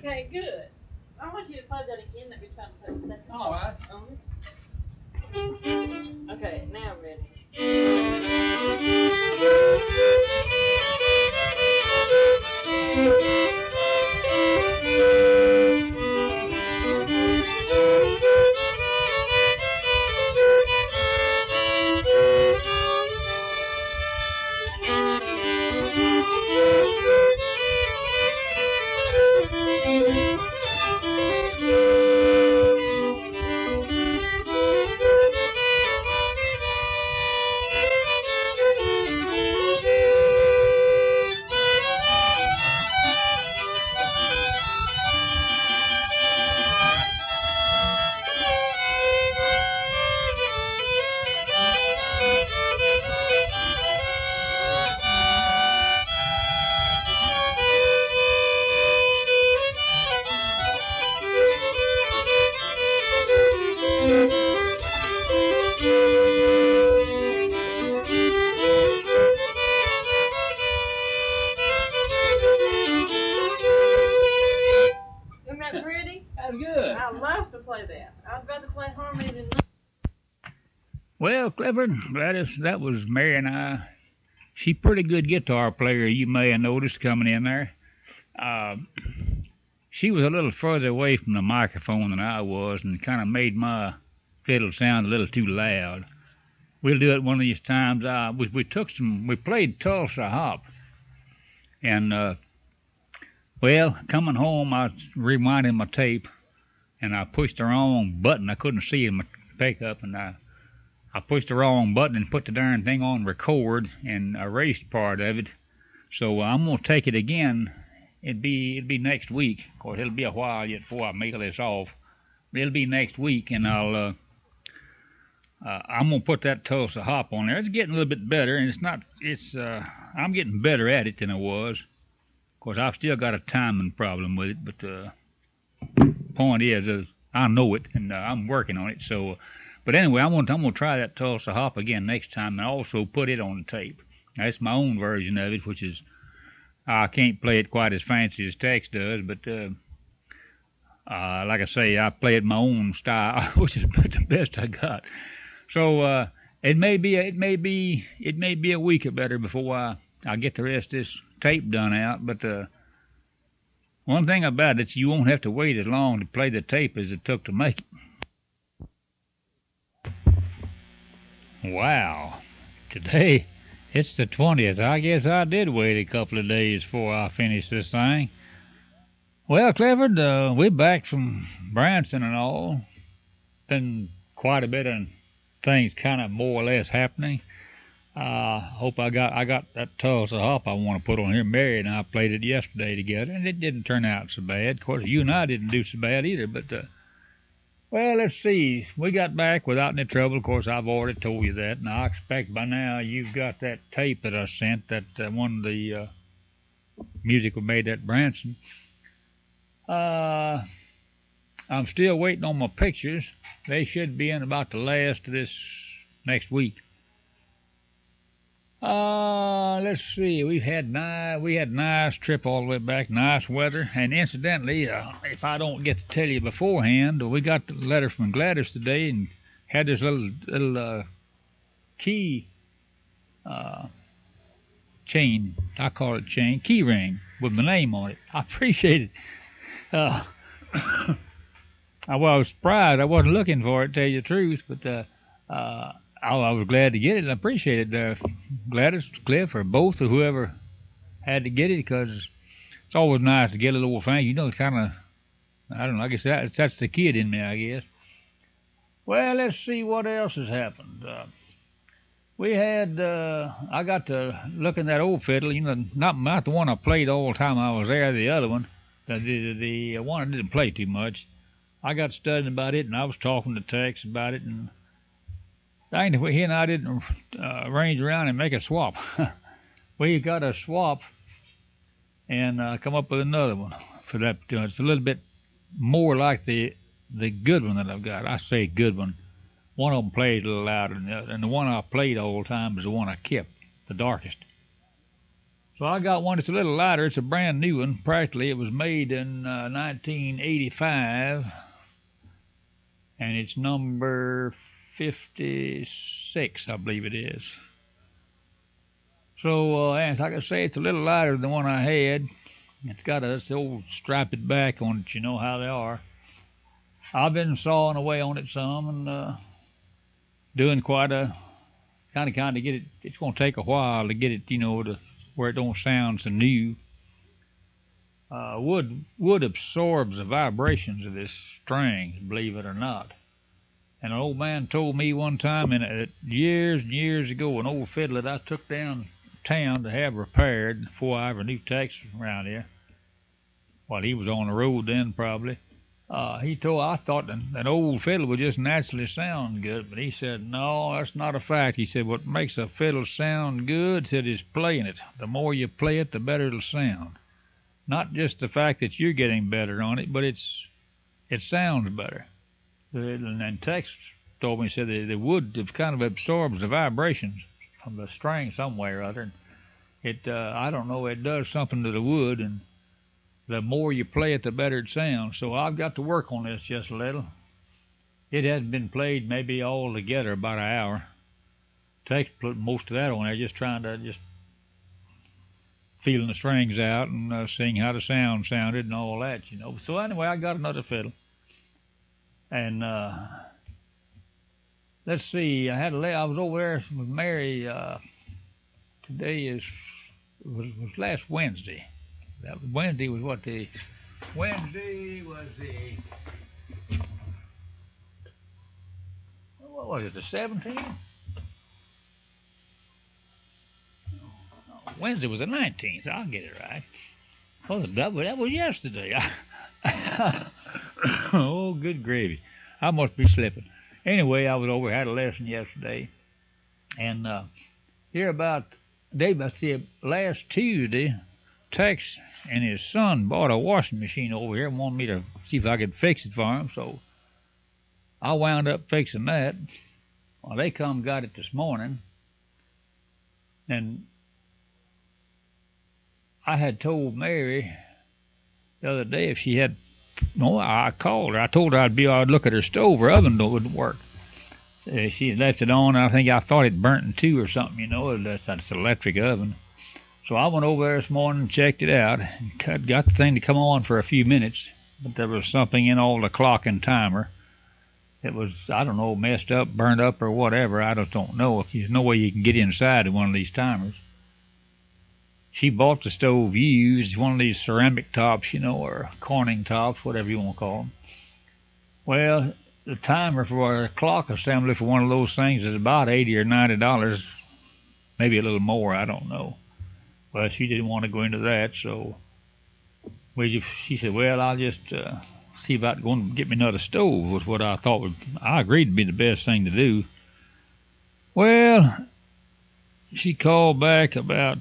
Okay. Good. I want you to play that again. Let me try to play the second. All right. Okay, now I'm ready. I love to play that. I'd rather play harmony than not. Well, Cliff&Gladys, that was Mary and I. She's a pretty good guitar player, you may have noticed coming in there. She was a little further away from the microphone than I was, and kind of made my fiddle sound a little too loud. We'll do it one of these times. We played Tulsa Hop, and well, coming home, I was rewinding my tape, and I pushed the wrong button. I couldn't see in my pickup, and I pushed the wrong button and put the darn thing on record and erased part of it. So I'm gonna take it again. It'll be next week. Of course, it'll be a while yet before I mail this off. It'll be next week, and I'm gonna put that Tulsa Hop on there. It's getting a little bit better, and I'm getting better at it than I was. Of course, I've still got a timing problem with it, but the point is, I know it, and I'm working on it. So, but anyway, I'm gonna try that Tulsa Hop again next time, and also put it on the tape. That's my own version of it, which is I can't play it quite as fancy as Tex does, but like I say, I play it my own style, which is the best I got. So it may be a week or better before I get the rest of this tape done out. But one thing about it, you won't have to wait as long to play the tape as it took to make it. Wow, today it's the 20th. I guess I did wait a couple of days before I finished this thing. Well, Clifford, we're back from Branson and all. Been quite a bit of things kind of more or less happening. Hope I got that Tulsa Hop I want to put on here. Mary and I played it yesterday together, and it didn't turn out so bad. Of course, you and I didn't do so bad either, but Well, let's see. We got back without any trouble. Of course, I've already told you that, and I expect by now you've got that tape that I sent, that one of the music we made at Branson. I'm still waiting on my pictures. They should be in about the last of this next week. Let's see. We had a nice trip all the way back, nice weather, and incidentally, if I don't get to tell you beforehand, we got the letter from Gladys today and had this little key chain. I call it chain, key ring with my name on it. I appreciate it. I was surprised. I wasn't looking for it, to tell you the truth, but I was glad to get it. I appreciate it, Gladys, Cliff, or both, or whoever had to get it, because it's always nice to get a little thing. You know, it's kind of, I don't know, I guess that's the kid in me, I guess. Well, let's see what else has happened. We had, I got to look at that old fiddle, you know, not the one I played all the time I was there, the other one, the one I didn't play too much. I got studying about it, and I was talking to Tex about it, and dang, he and I didn't arrange around and make a swap. We got a swap and come up with another one for that. It's a little bit more like the good one that I've got. I say good one. One of them plays a little louder than the other, and the one I played all the time is the one I kept, the darkest. So I got one that's a little lighter. It's a brand new one, practically. It was made in 1985, and it's number 56, I believe it is. So, as I can say, it's a little lighter than the one I had. It's got this old striped back on it, you know how they are. I've been sawing away on it some and doing quite a kind of get it. It's going to take a while to get it, you know, to where it don't sound so new. Wood absorbs the vibrations of this strings, believe it or not. And an old man told me one time, years and years ago, an old fiddle that I took downtown to have repaired before I ever knew Texas around here. Well, he was on the road then, probably. I thought that old fiddle would just naturally sound good, but he said, no, that's not a fact. He said, what makes a fiddle sound good, he said, is playing it. The more you play it, the better it'll sound. Not just the fact that you're getting better on it, but it sounds better. And Tex told me, he said the wood kind of absorbs the vibrations from the string some way or other. And I don't know, it does something to the wood, and the more you play it, the better it sounds. So I've got to work on this just a little. It hasn't been played maybe all together about an hour. Tex put most of that on there, just trying to feeling the strings out and seeing how the sound sounded and all that, you know. So anyway, I got another fiddle. And let's see, I was over there with Mary. Today was last Wednesday. Wednesday was what was it, the 17th? No, Wednesday was the 19th. I'll get it right. Oh, that was yesterday. Oh, good gravy. I must be slipping. Anyway, I was over, had a lesson yesterday. And last Tuesday, Tex and his son bought a washing machine over here and wanted me to see if I could fix it for him. So I wound up fixing that. Well, they got it this morning. And I had told Mary the other day if she had, I called her. I told her I'd look at her stove. Her oven wouldn't work. She had left it on. I thought it burnt in two or something, you know. That's an electric oven. So I went over there this morning and checked it out. And got the thing to come on for a few minutes, but there was something in all the clock and timer. It was, I don't know, messed up, burnt up, or whatever. I just don't know. There's no way you can get inside of one of these timers. She bought the stove used, one of these ceramic tops, you know, or Corning tops, whatever you want to call them. Well, the timer for a clock assembly for one of those things is about $80 or $90, maybe a little more, I don't know. But she didn't want to go into that, so she said, well, I'll just see about going to get me another stove was what I thought I agreed to be the best thing to do. Well, she called back about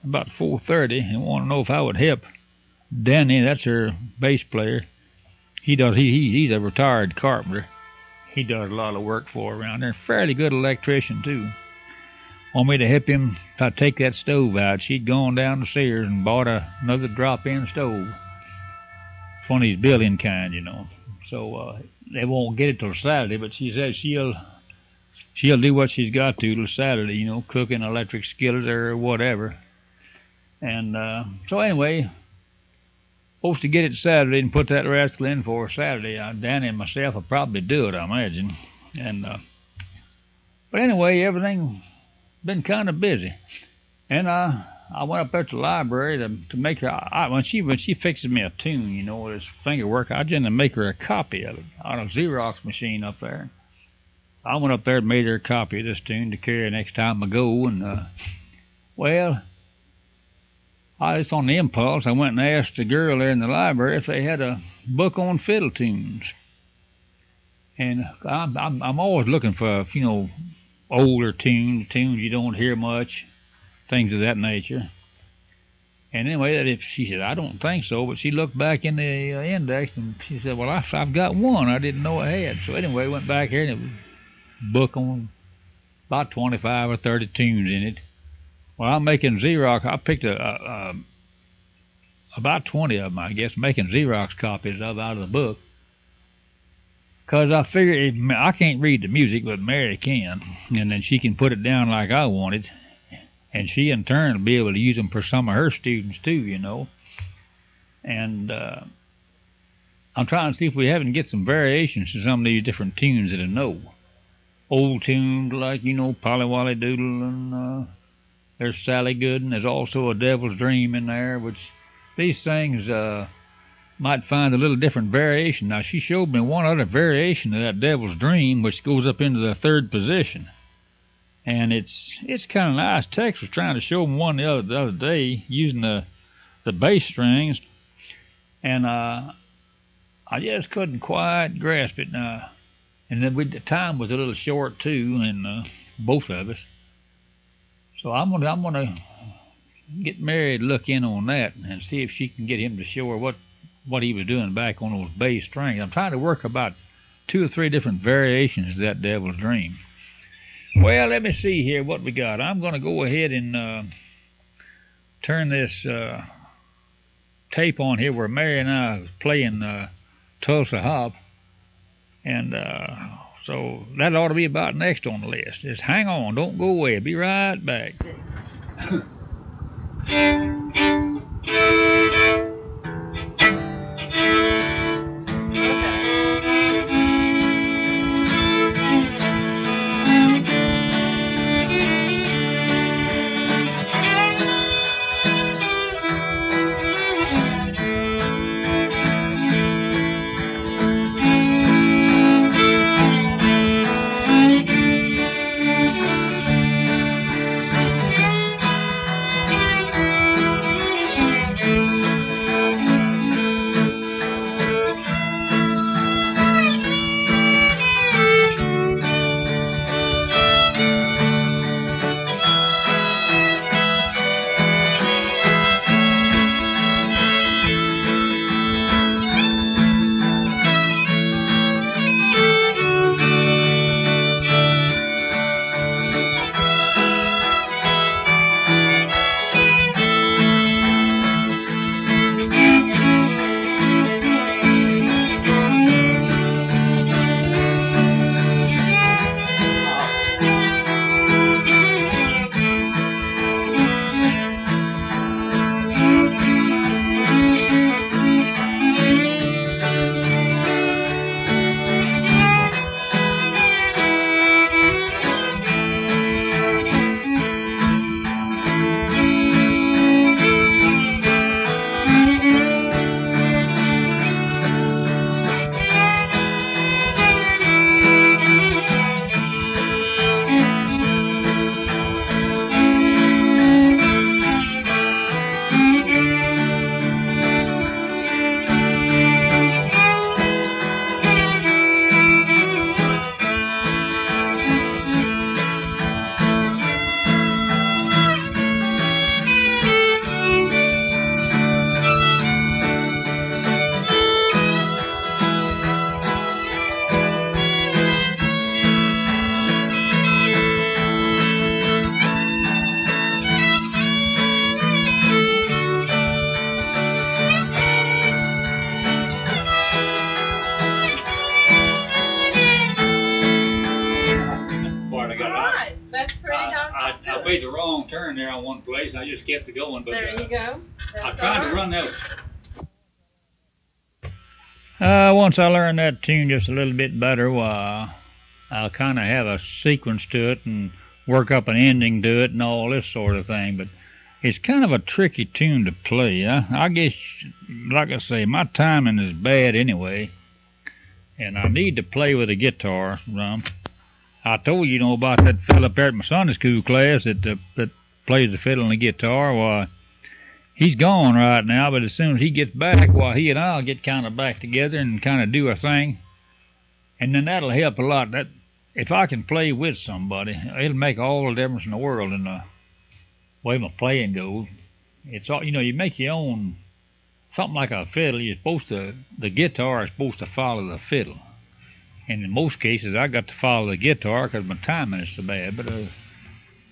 4:30 and wanted to know if I would help Danny. That's her bass player. He's a retired carpenter. He does a lot of work for her around there. Fairly good electrician too. Want me to help him take that stove out. She'd gone down the stairs and bought another drop-in stove. It's one of these built-in kind, you know. So they won't get it till Saturday, but she says she'll do what she's got to till Saturday, you know, cooking electric skillet or whatever. And so anyway, supposed to get it Saturday and put that rascal in for Saturday. Danny and myself will probably do it, I imagine. And but anyway, everything been kind of busy. And I went up there to the library to make her. When she fixes me a tune, you know, with this finger work, I just make her a copy of it on a Xerox machine up there. I went up there and made her a copy of this tune to carry next time I go. And well, just on the impulse, I went and asked the girl there in the library if they had a book on fiddle tunes. And I'm always looking for, you know, older tunes you don't hear much, things of that nature. And anyway, she said, I don't think so, but she looked back in the index and she said, well, I've got one I didn't know I had. So anyway, went back here and it was a book on about 25 or 30 tunes in it. Well, I'm making Xerox. I picked about 20 of them, I guess, making Xerox copies of out of the book. Because I figured I can't read the music, but Mary can. And then she can put it down like I want it. And she, in turn, will be able to use them for some of her students, too, you know. And I'm trying to see if we haven't get some variations to some of these different tunes that I know. Old tunes like, you know, Polly Wolly Doodle, and there's Sally Good, and there's also a Devil's Dream in there, which these things might find a little different variation. Now, she showed me one other variation of that Devil's Dream, which goes up into the third position. And it's kind of nice. Tex was trying to show me one the other day using the bass strings, and I just couldn't quite grasp it. Now, and then the time was a little short too, and both of us. So I'm gonna get Mary to look in on that and see if she can get him to show her what he was doing back on those bass strings. I'm trying to work about 2 or 3 different variations of that Devil's Dream. Well, let me see here what we got. I'm going to go ahead and turn this tape on here where Mary and I was playing Tulsa Hop. And so that ought to be about next on the list. Just hang on. Don't go away. I'll be right back. made the wrong turn there on one place. I just kept it going. But there you go. I tried to run that. Once I learned that tune just a little bit better, I'll kind of have a sequence to it and work up an ending to it and all this sort of thing. But it's kind of a tricky tune to play. I guess, like I say, my timing is bad anyway, and I need to play with a guitar. I told you, about that fellow up there at my Sunday school class that plays the fiddle and the guitar. Well, he's gone right now, but as soon as he gets back, he and I'll get kind of back together and kind of do a thing, and then that'll help a lot. That if I can play with somebody, it'll make all the difference in the world in the way my playing goes. It's all, you make your own, something like a fiddle. The guitar is supposed to follow the fiddle. And in most cases, I got to follow the guitar because my timing is so bad. But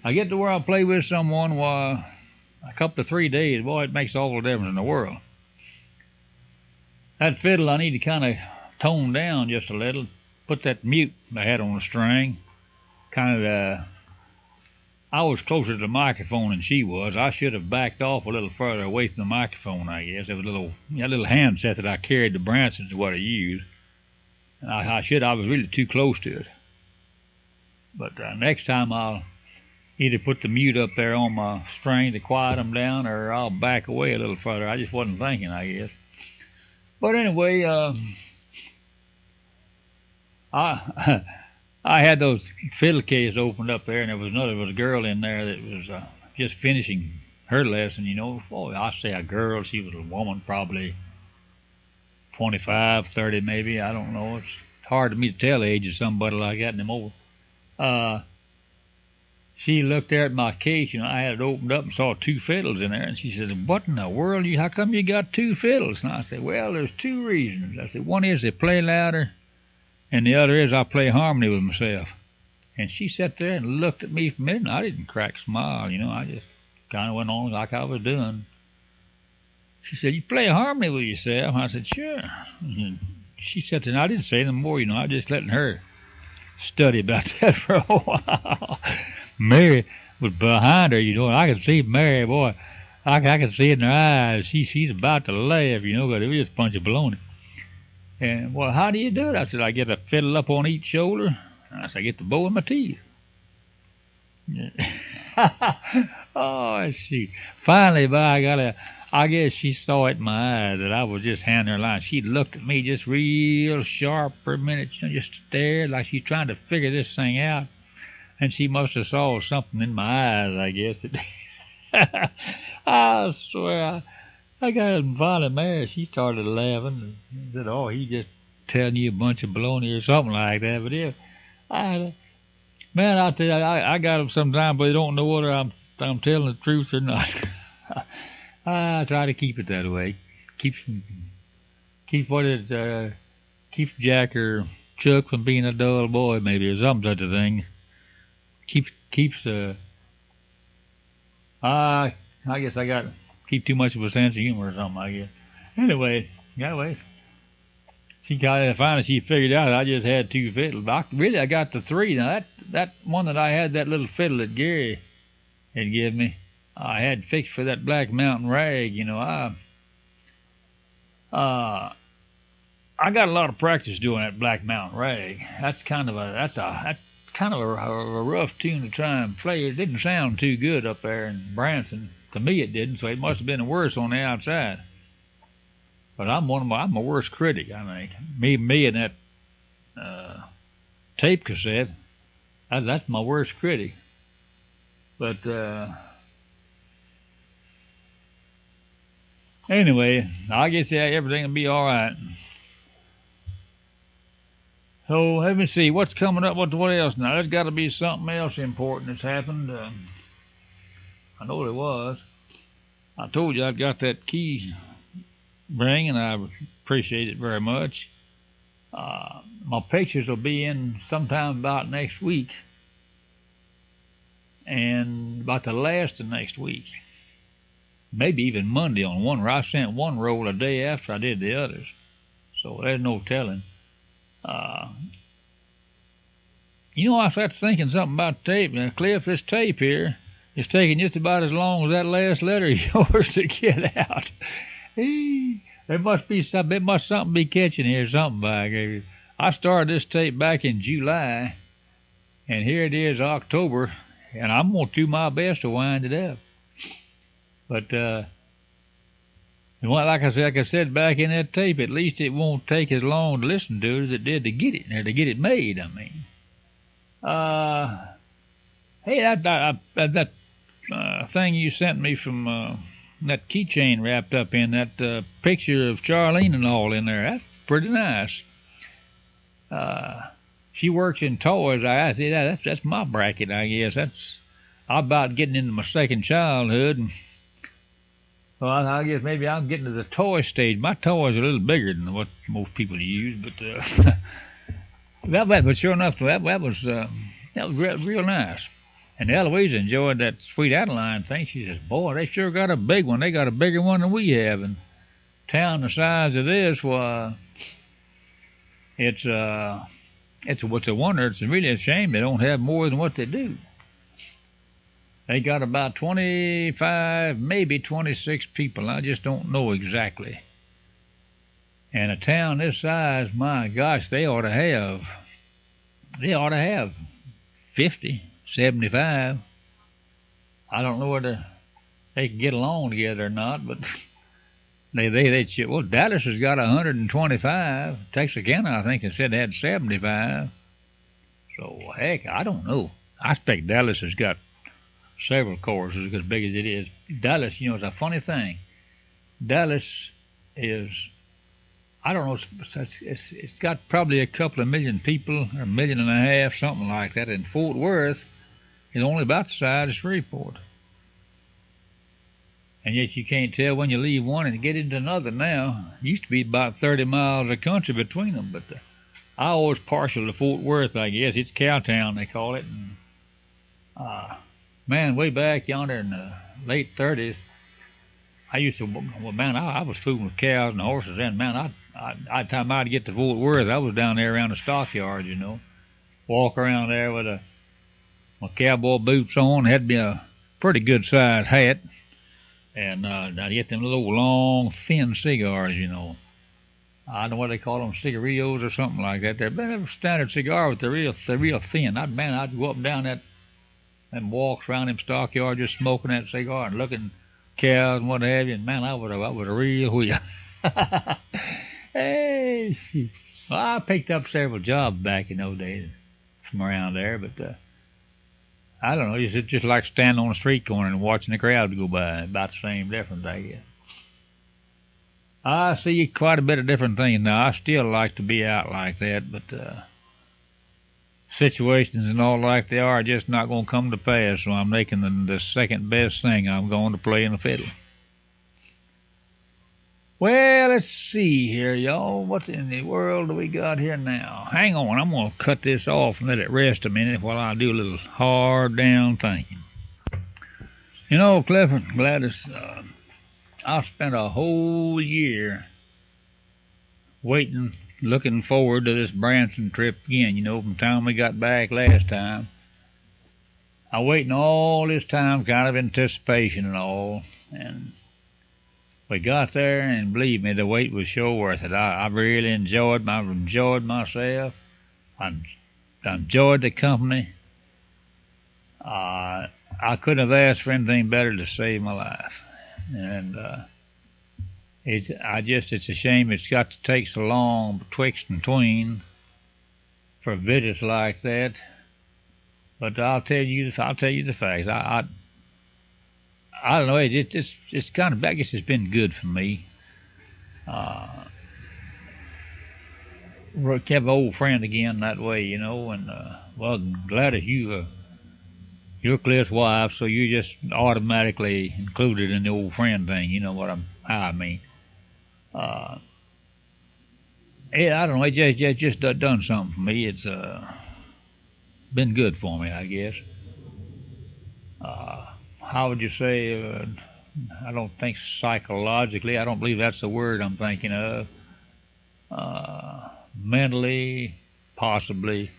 I get to where I play with someone, a couple of 3 days, it makes all the difference in the world. That fiddle I need to kind of tone down just a little. Put that mute I had on the string. I was closer to the microphone than she was. I should have backed off a little further away from the microphone, I guess. It was a little handset that I carried to Branson is what I used. I was really too close to it. But next time I'll either put the mute up there on my string to quiet them down, or I'll back away a little further. I just wasn't thinking, I guess. But anyway, I had those fiddle cases opened up there, and there was a girl in there that was just finishing her lesson, I say a girl, she was a woman, probably 25, 30 maybe, I don't know. It's hard to me to tell the age of somebody like that anymore. She looked there at my case, I had it opened up and saw 2 fiddles in there, and she said, "What in the world, how come you got 2 fiddles?" And I said, "Well, there's 2 reasons." I said, "One is they play louder, and the other is I play harmony with myself." And she sat there and looked at me for a minute, and I didn't crack a smile, I just kind of went on like I was doing. She said, "You play harmony with yourself?" I said, "Sure." And she said, and I didn't say no more, I was just letting her study about that for a while. Mary was behind her, and I could see Mary, boy, I could see it in her eyes. She's about to laugh, but it was just a bunch of baloney. And, well, how do you do it? I said, "I get a fiddle up on each shoulder." I said, "I get the bow in my teeth." Oh, she finally, I guess she saw it in my eyes that I was just handing her a line. She looked at me just real sharp for a minute, just stared like she's trying to figure this thing out. And she must have saw something in my eyes, I guess. I swear, I got invited Mary. She started laughing and said, "Oh, he just telling you a bunch of baloney," or something like that. But man, I tell you, I got them sometimes, but they don't know whether I'm telling the truth or not. I try to keep it that way. Keeps Jack or Chuck from being a dull boy, maybe, or some such a thing. I guess I got keep too much of a sense of humor or something, I guess. Anyway, finally she figured out I just had 2 fiddles. I got the 3. Now that one that I had, that little fiddle that Gary had given me, I had fixed for that Black Mountain rag. I got a lot of practice doing that Black Mountain rag. That's kind of a rough tune to try and play. It didn't sound too good up there in Branson. To me, it didn't. So it must have been worse on the outside. But I'm my worst critic, I think. Me and that tape cassette. That's my worst critic. But anyway, I guess everything will be all right. So let me see what's coming up. What else now? There's got to be something else important that's happened. I know there was. I told you I've got that key ring, and I appreciate it very much. My pictures will be in sometime about next week, and about the last of next week, maybe even Monday on one. I sent one roll a day after I did the others, so there's no telling. I started thinking something about tape. Now, Cliff, this tape here, It's taking just about as long as that last letter of yours to get out. There must be something be catching here, something back here. I started this tape back in July, and here it is October, and I'm gonna do my best to wind it up. But like I said back in that tape, at least it won't take as long to listen to it as it did to get it, or to get it made. I mean, hey, that thing you sent me from that keychain wrapped up in that picture of Charlene and all in there. That's pretty nice. She works in toys. I see that's my bracket, I guess. I'm about getting into my second childhood, and well, I guess maybe I'm getting to the toy stage. My toys are a little bigger than what most people use, but but sure enough, that was real nice. And Eloise enjoyed that Sweet Adeline thing. She says, "Boy, they sure got a big one. They got a bigger one than we have." And town the size of this, well, it's what's a wonder. It's really a shame they don't have more than what they do. They got about 25, maybe 26 people. I just don't know exactly. And a town this size, my gosh, they ought to have 50, 75. I don't know whether they can get along together or not, but they should. Well, Dallas has got 125. Texarkana, I think, they said they had 75. So, heck, I don't know. I expect Dallas has got several choruses as big as it is. Dallas, is a funny thing. Dallas is, I don't know, it's got probably a couple of million people, or 1.5 million, something like that. And Fort Worth is only about the size of Shreveport. And yet you can't tell when you leave one and get into another now. It used to be about 30 miles of country between them, but I always partial to Fort Worth, I guess. It's Cowtown, they call it. And, man, way back yonder in the late 30s, I used to, well, man, I was fooling with cows and horses then. Man, time I'd get to Fort Worth, I was down there around the stockyards, Walk around there with my cowboy boots on, had me a pretty good-sized hat, and I'd get them little long, thin cigars, I don't know what they call them, cigarillos or something like that. They're a standard cigar, but they're real thin. I'd go up and down them walks around them stockyards just smoking that cigar and looking cows and what have you. And man, I was a real wheel. Hey, shoot. Well, I picked up several jobs back in those days from around there, but I don't know. It's just like standing on a street corner and watching the crowd go by. About the same difference, I guess. I see quite a bit of different things now. I still like to be out like that, but situations and all like they are just not going to come to pass, so I'm making the second best thing. I'm going to play in the fiddle. Well, let's see here, y'all. What in the world do we got here now? Hang on, I'm going to cut this off and let it rest a minute while I do a little hard down thinking. Cliff&Gladys, I spent a whole year waiting, looking forward to this Branson trip again, from the time we got back last time. I waiting all this time, kind of anticipation and all, and we got there, and believe me, the wait was sure worth it. I really enjoyed myself. I enjoyed the company. I couldn't have asked for anything better to save my life. And it's a shame it's got to take so long betwixt and between for visits like that. But I'll tell you the facts. I don't know. It's kind of, I guess it's been good for me. We kept an old friend again that way, and well, Gladys, you're Cliff's wife, so you're just automatically included in the old friend thing. You know how I mean. Yeah, I don't know. It just done something for me. It's been good for me, I guess. How would you say? I don't think psychologically. I don't believe that's the word I'm thinking of. Mentally, possibly.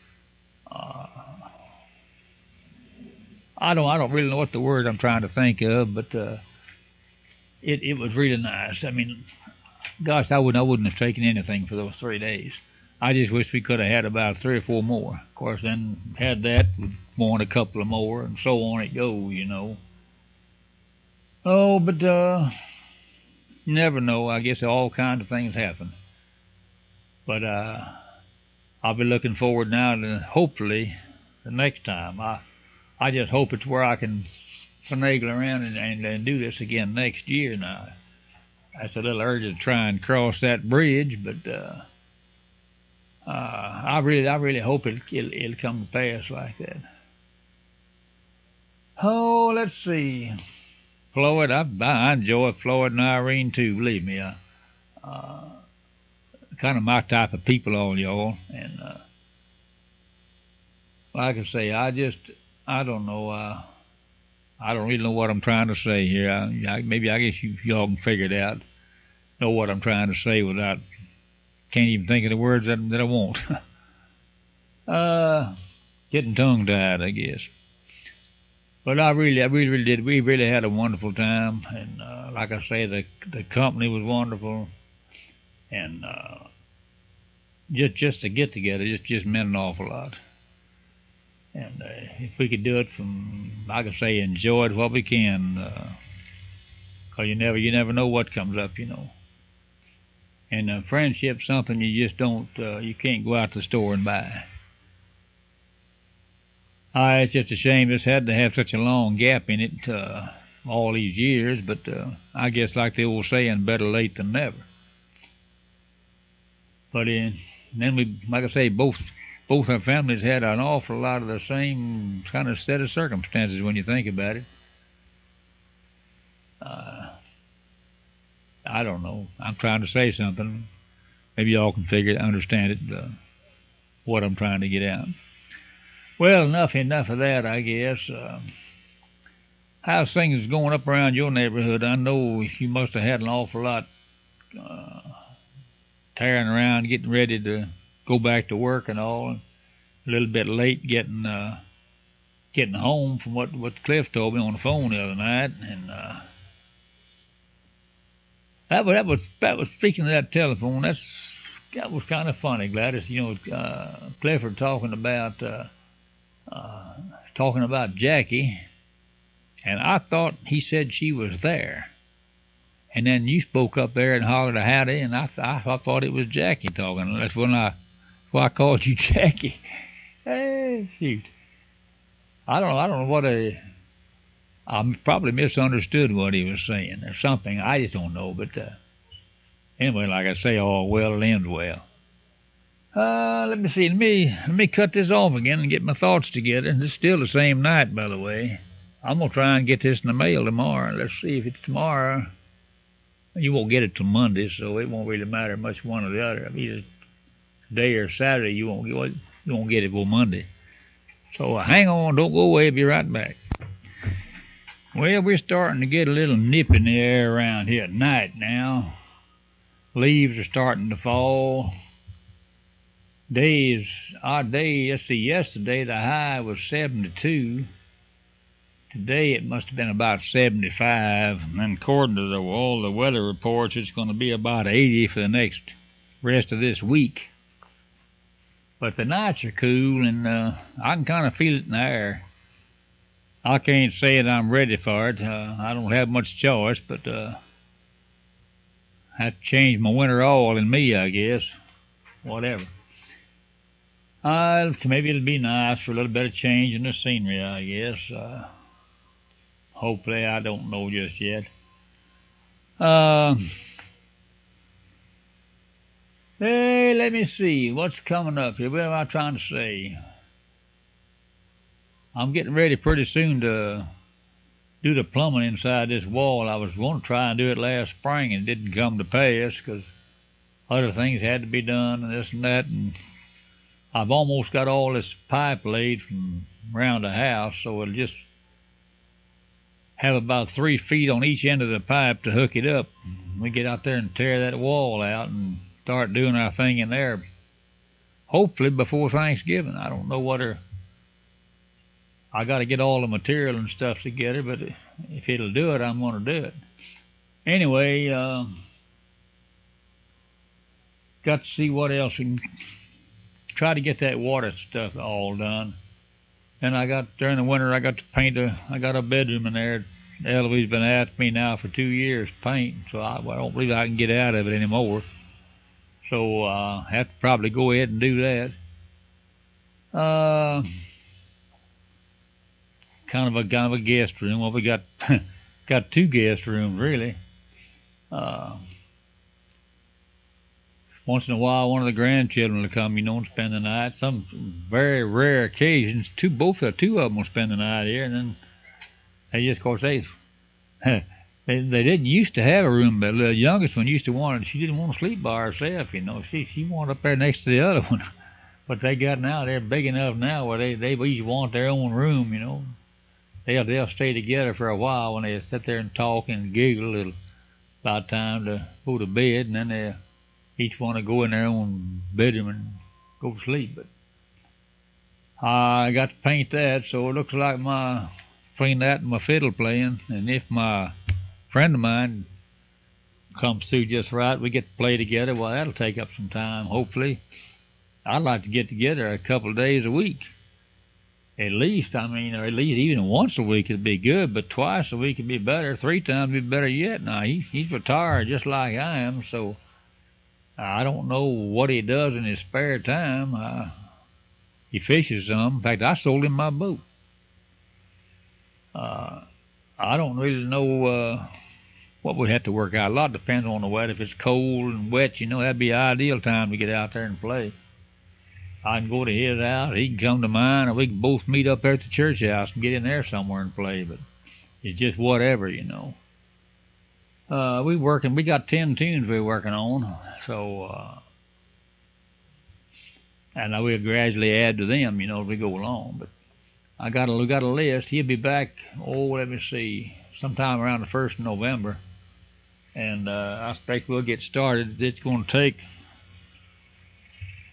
I don't really know what the word I'm trying to think of, but it was really nice. I mean, gosh, I wouldn't have taken anything for those 3 days. I just wish we could have had about 3 or 4 more. Of course, then had that, we'd want a couple of more, and so on it goes, you know. Oh, but you never know. I guess all kinds of things happen. But I'll be looking forward now to hopefully the next time. I just hope it's where I can finagle around and do this again next year now. That's a little urgent to try and cross that bridge, but I really hope it'll come to pass like that. Oh, let's see. Floyd, I enjoy Floyd and Irene too, believe me. Kind of my type of people, all y'all. And like I say, I don't know. I don't really know what I'm trying to say here. Maybe I guess y'all can figure it out. Know what I'm trying to say without can't even think of the words that I want. Getting tongue tied, I guess. But I really did. We really had a wonderful time, and like I say, the company was wonderful, and just to get together just meant an awful lot. And if we could do it from, like I say, enjoy it while we can, 'cause you never know what comes up, you know. And friendship's something you just don't, you can't go out to the store and buy. It's just a shame this had to have such a long gap in it all these years, but I guess like the old saying, better late than never. But then we, like I say, both our families had an awful lot of the same kind of set of circumstances when you think about it. I don't know. I'm trying to say something. Maybe y'all can understand it, what I'm trying to get out. Well, enough of that, I guess. How's things going up around your neighborhood? I know you must have had an awful lot tearing around, getting ready to go back to work and all. A little bit late getting home from what Cliff told me on the phone the other night, and that was speaking of that telephone. That was kind of funny, Gladys. You know, Clifford talking about Jackie, and I thought he said she was there. And then you spoke up there and hollered a howdy, and I thought it was Jackie talking. That's why I called you Jackie. Hey, shoot. I don't know what I probably misunderstood what he was saying or something. I just don't know. But anyway, like I say, all well ends well. Let me see. Let me cut this off again and get my thoughts together. It's still the same night, by the way. I'm gonna try and get this in the mail tomorrow. Let's see if it's tomorrow. You won't get it till Monday, so it won't really matter much one or the other. Either today or Saturday, you won't get it till Monday. So hang on, don't go away. I'll be right back. Well, we're starting to get a little nip in the air around here at night now. Leaves are starting to fall. Odd day. Let's see, yesterday the high was 72. Today it must have been about 75. And then according to all the weather reports, it's going to be about 80 for the rest of this week. But the nights are cool, and I can kind of feel it in the air. I can't say that I'm ready for it. I don't have much choice, but I have to change my winter oil in me, I guess. Whatever. Maybe it'll be nice for a little bit of change in the scenery, I guess. Hopefully, I don't know just yet. Hey, let me see. What's coming up here? What am I trying to say? I'm getting ready pretty soon to do the plumbing inside this wall. I was going to try and do it last spring, and it didn't come to pass because other things had to be done and this and that. And I've almost got all this pipe laid from around the house, so it'll just have about 3 feet on each end of the pipe to hook it up. We get out there and tear that wall out and start doing our thing in there, hopefully before Thanksgiving. I don't know I got to get all the material and stuff together, but if it'll do it, I'm going to do it. Anyway, got to see what else and try to get that water stuff all done. And during the winter, I got to paint I got a bedroom in there. Eloise been asking me now for 2 years to paint, so I don't believe I can get out of it anymore. So I have to probably go ahead and do that. Kind of a guest room. Well, we got 2 guest rooms really. Once in a while, one of the grandchildren will come, and spend the night. Some very rare occasions, two of them will spend the night here, and then they just, of course, they didn't used to have a room, but the youngest one used to want it. She didn't want to sleep by herself, She wanted up there next to the other one. But they got now, they're big enough now where they each want their own room, They'll stay together for a while when they sit there and talk and giggle. It's about time to go to bed, and then they each want to go in their own bedroom and go to sleep. But I got to paint that, so it looks like between that and my fiddle playing, and if my friend of mine comes through just right, we get to play together. Well, that'll take up some time, hopefully. I'd like to get together a couple of days a week. At least, or at least even once a week would be good, but twice a week would be better. 3 times would be better yet. Now, he's retired just like I am, so I don't know what he does in his spare time. He fishes some. In fact, I sold him my boat. I don't really know what we have to work out. A lot depends on the weather. If it's cold and wet, that'd be an ideal time to get out there and play. I can go to his house, he can come to mine, or we can both meet up there at the church house and get in there somewhere and play. But it's just whatever, We got 10 tunes we're working on, so and we'll gradually add to them, as we go along. But we got a list. He'll be back, let me see, sometime around the 1st of November. And I expect we'll get started. It's going to take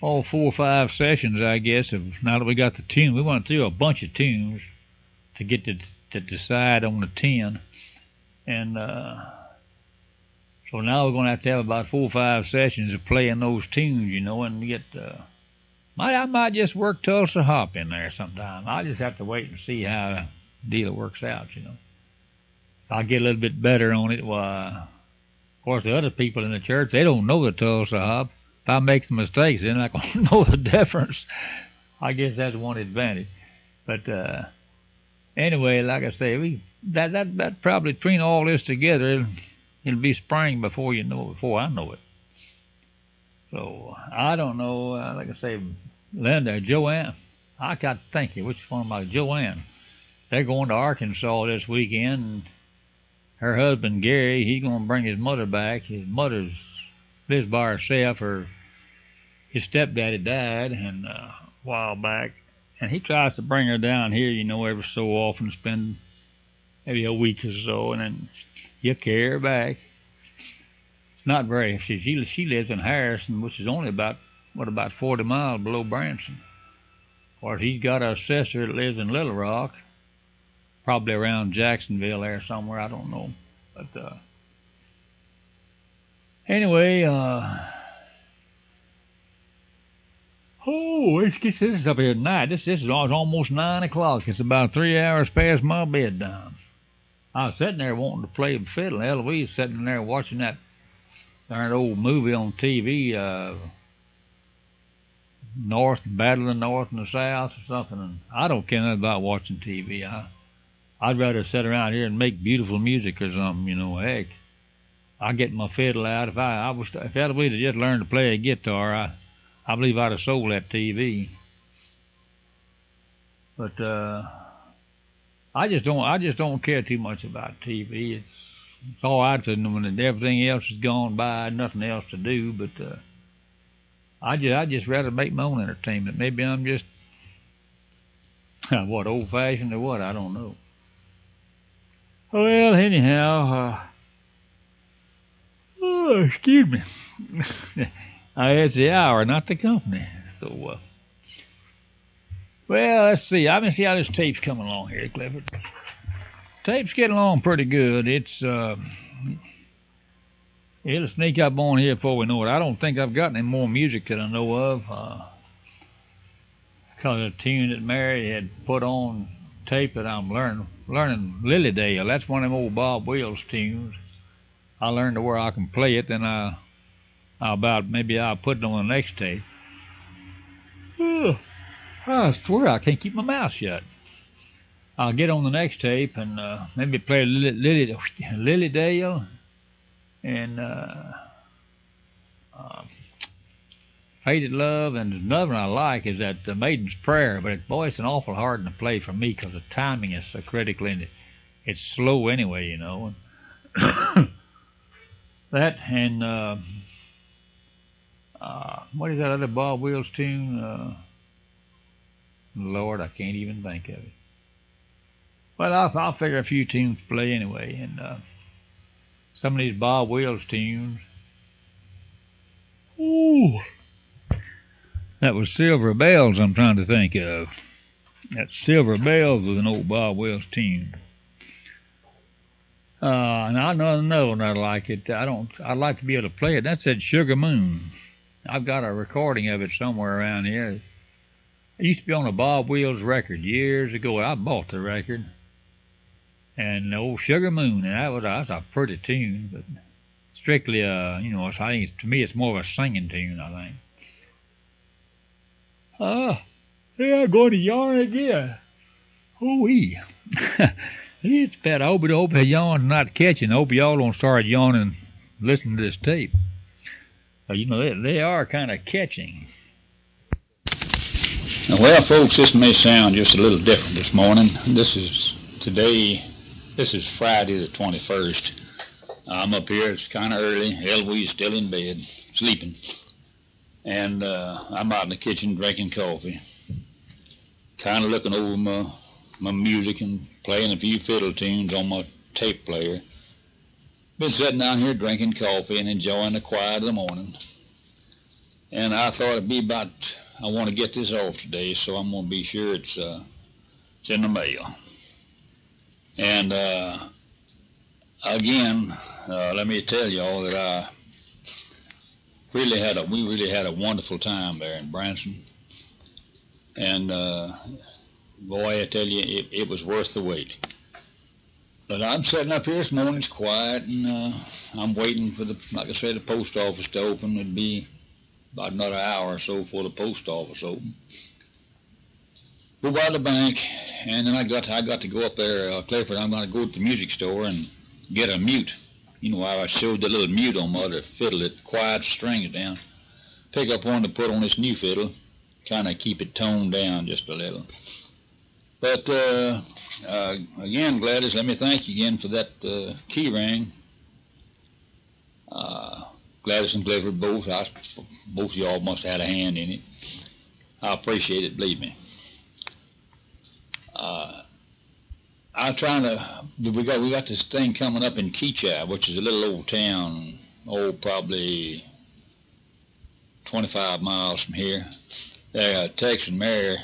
4 or 5 sessions, I guess. Now that we got the tune, we went through a bunch of tunes to get to decide on the 10. And so now we're going to have about 4 or 5 sessions of playing those tunes, and get. I might just work Tulsa Hop in there sometime. I'll just have to wait and see how the deal works out, I'll get a little bit better on it. Of course, the other people in the church, they don't know the Tulsa Hop. If I make some mistakes, they're not going to know the difference. I guess that's one advantage. But anyway, like I say, that probably between all this together, it'll be spring before I know it. So I don't know. Like I say, Linda, Joanne, I got to think which one of my Joanne. They're going to Arkansas this weekend. And her husband Gary, he's going to bring his mother back. His mother's lives by herself. His stepdaddy died a while back, and he tries to bring her down here, every so often, spend maybe a week or so, and then he'll carry her back. It's not very. She lives in Harrison, which is only about 40 miles below Branson. Of course, he's got a sister that lives in Little Rock, probably around Jacksonville there somewhere. I don't know, but anyway. This is up here tonight. This is almost 9 o'clock. It's about 3 hours past my bedtime. I was sitting there wanting to play the fiddle. Eloise sitting there watching that darn old movie on TV, Battle of the North and the South or something. And I don't care nothing about watching TV. I'd rather sit around here and make beautiful music or something. Heck, I get my fiddle out. If Eloise had just learned to play a guitar, I believe I'd have sold that TV. But I just don't care too much about TV. It's all right when everything else is gone by, nothing else to do. But I just rather make my own entertainment. Maybe I'm just old fashioned or what? I don't know. Well, anyhow, excuse me. It's the hour, not the company. So Well, let's see. I'm gonna see how this tape's coming along here, Clifford. Tape's getting along pretty good. It'll sneak up on here before we know it. I don't think I've got any more music that I know of. Because of the tune that Mary had put on tape that I'm learning Lilydale. That's one of them old Bob Wills tunes. I learned to where I can play it, then maybe I'll put it on the next tape. I swear I can't keep my mouth shut. I'll get on the next tape and maybe play Lilydale and Faded Love, and another one I like is that The Maiden's Prayer, but boy, it's an awful hard one to play for me because the timing is so critical and it's slow anyway, you know. That and what is that other Bob Wills tune? Lord, I can't even think of it. Well, I'll figure a few tunes to play anyway, and some of these Bob Wills tunes. Ooh. That was Silver Bells I'm trying to think of. That Silver Bells was an old Bob Wills tune. And I know another one I like it. I'd like to be able to play it. That said Sugar Moon. I've got a recording of it somewhere around here. It used to be on a Bob Wills record years ago. I bought the record. And old Sugar Moon, and that was a pretty tune, but strictly I think to me it's more of a singing tune, I think. Yeah, I'm going to yarn again. Ooh-wee. It's bad. I hope the yawn's not catching. I hope y'all don't start yawning listening to this tape. They are kind of catching. Well, folks, this may sound just a little different this morning. This is Friday the 21st. I'm up here. It's kind of early. Eloise's still in bed, sleeping. And I'm out in the kitchen drinking coffee, kind of looking over my music and playing a few fiddle tunes on my tape player. Been sitting down here drinking coffee and enjoying the quiet of the morning. And I thought it'd be I want to get this off today, so I'm going to be sure it's in the mail. And again, let me tell y'all that we really had a wonderful time there in Branson, and boy, I tell you, it was worth the wait. But I'm sitting up here this morning, it's quiet, and I'm waiting for like I said, the post office to open. It'd be about another hour or so before the post office open. Go by the bank, and then I got to go up there, Clifford. I'm going to go to the music store and get a mute. You know, I showed the little mute on my other fiddle that quiets strings down. Pick up one to put on this new fiddle, kind of keep it toned down just a little. But again, Gladys, let me thank you again for that key ring. Gladys and Clifford both of y'all must have had a hand in it. I appreciate it, believe me. I'm trying to. We got this thing coming up in Keachai, which is a little old town, probably 25 miles from here. Tex and Mary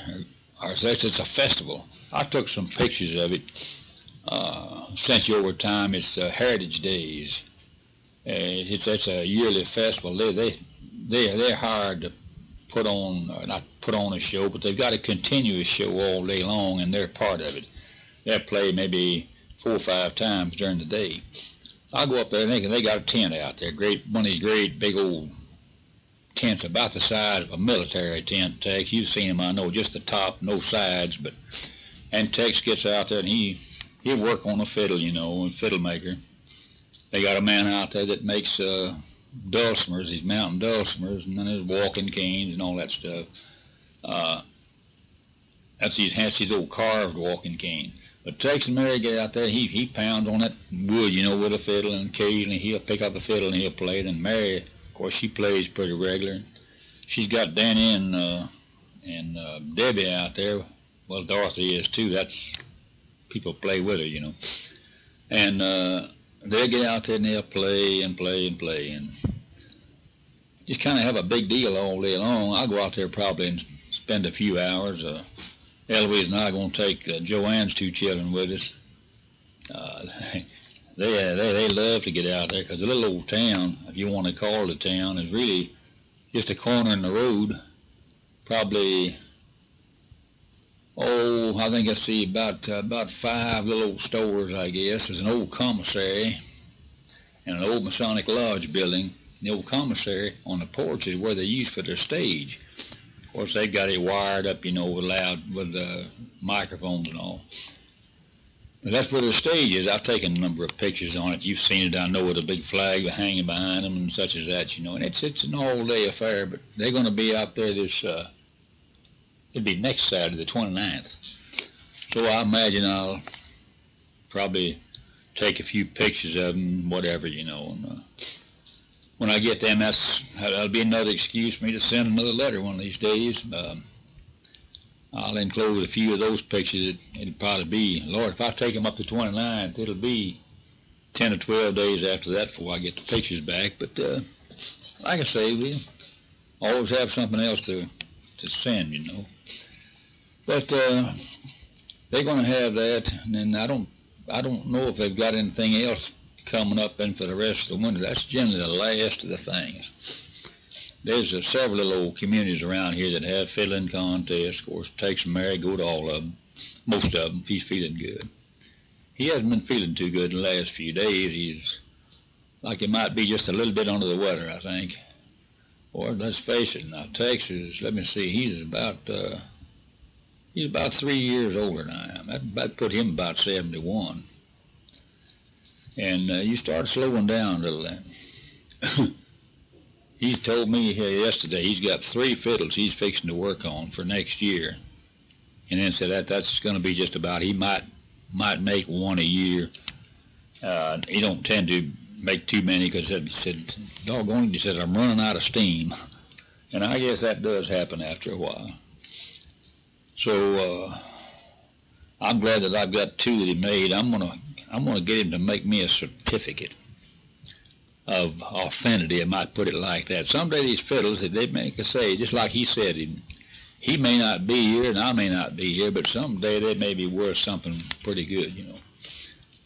it's a festival. I took some pictures of it. Sent you over time. It's Heritage Days. It's a yearly festival. They're hired to not put on a show, but they've got a continuous show all day long, and they're part of it. They'll play maybe 4 or 5 times during the day. I'll go up there, and they got a tent out there, one of these great big old tents about the size of a military tent, Tex. You've seen them, I know, just the top, no sides. And Tex gets out there, and he'll work on a fiddle, a fiddle maker. They got a man out there that makes dulcimers, these mountain dulcimers, and then there's walking canes and all that stuff. That's his old carved walking cane. But Tex and Mary get out there, he pounds on that wood, with a fiddle, and occasionally he'll pick up a fiddle and he'll play it. And Mary, of course, she plays pretty regular. She's got Danny and Debbie out there. Well, Dorothy is too. That's people play with her, And they'll get out there and they'll play and play and play and just kind of have a big deal all day long. I'll go out there probably and spend a few hours. Eloise and I are going to take Joanne's 2 children with us. They love to get out there because the little old town, if you want to call it a town, is really just a corner in the road. Probably, I think I see about 5 little old stores, I guess. There's an old commissary and an old Masonic Lodge building. The old commissary on the porch is where they use for their stage. Of course, they've got it wired up, with microphones and all. But that's where their stage is. I've taken a number of pictures on it. You've seen it, I know, with a big flag hanging behind them and such as that, And it's an all-day affair, but they're going to be out there it'll be next Saturday, the 29th. So I imagine I'll probably take a few pictures of them, whatever, And when I get them, that'll be another excuse for me to send another letter one of these days. I'll enclose a few of those pictures. It'll probably be, Lord, if I take them up to 29th, it'll be 10 or 12 days after that before I get the pictures back. But like I say, we always have something else to send, But they're going to have that, and then I don't know if they've got anything else coming up in for the rest of the winter. That's generally the last of the things. There's several little old communities around here that have fiddling contests. Of course, takes and Mary go to all of them, most of them, if he's feeling good. He hasn't been feeling too good the last few days. He's like he might be just a little bit under the weather, I think. Or let's face it, now Texas, let me see, he's about 3 years older than I am. That put him about 71. And you start slowing down a little then. He's told me yesterday he's got 3 fiddles he's fixing to work on for next year. And then said that's going to be just about, he might make 1 a year. He don't tend to make too many because he said, doggone, he said, I'm running out of steam. And I guess that does happen after a while. So I'm glad that I've got 2 that he made. I'm gonna get him to make me a certificate of authenticity. I might put it like that. Someday these fiddles, they make us say, just like he said, he may not be here and I may not be here, but someday they may be worth something pretty good,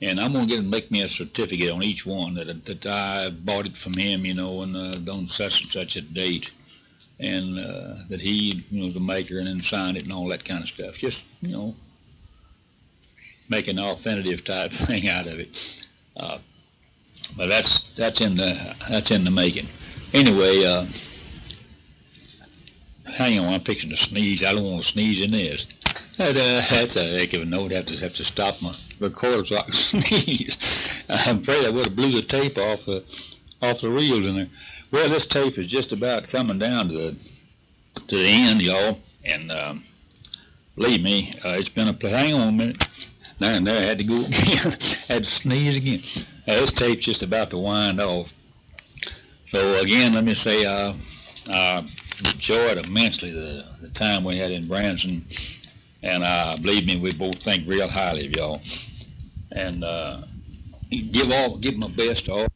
And I'm going to get him to make me a certificate on each one that I bought it from him, and on such and such a date, and that he, was the maker, and then signed it and all that kind of stuff. Just, make an authentative type thing out of it. But that's in the making. Anyway, hang on, I'm fixing to sneeze. I don't want to sneeze in this. That's a heck of a note. Have to stop my recorder so I can sneeze. I'm afraid I would have blew the tape off the reels in there. Well, this tape is just about coming down to the end, y'all. And believe me, it's been a play. Hang on a minute. There and there, I had to go again. Had to sneeze again. This tape's just about to wind off. So again, let me say I enjoyed immensely the time we had in Branson, and believe me, we both think real highly of y'all. And give my best to all.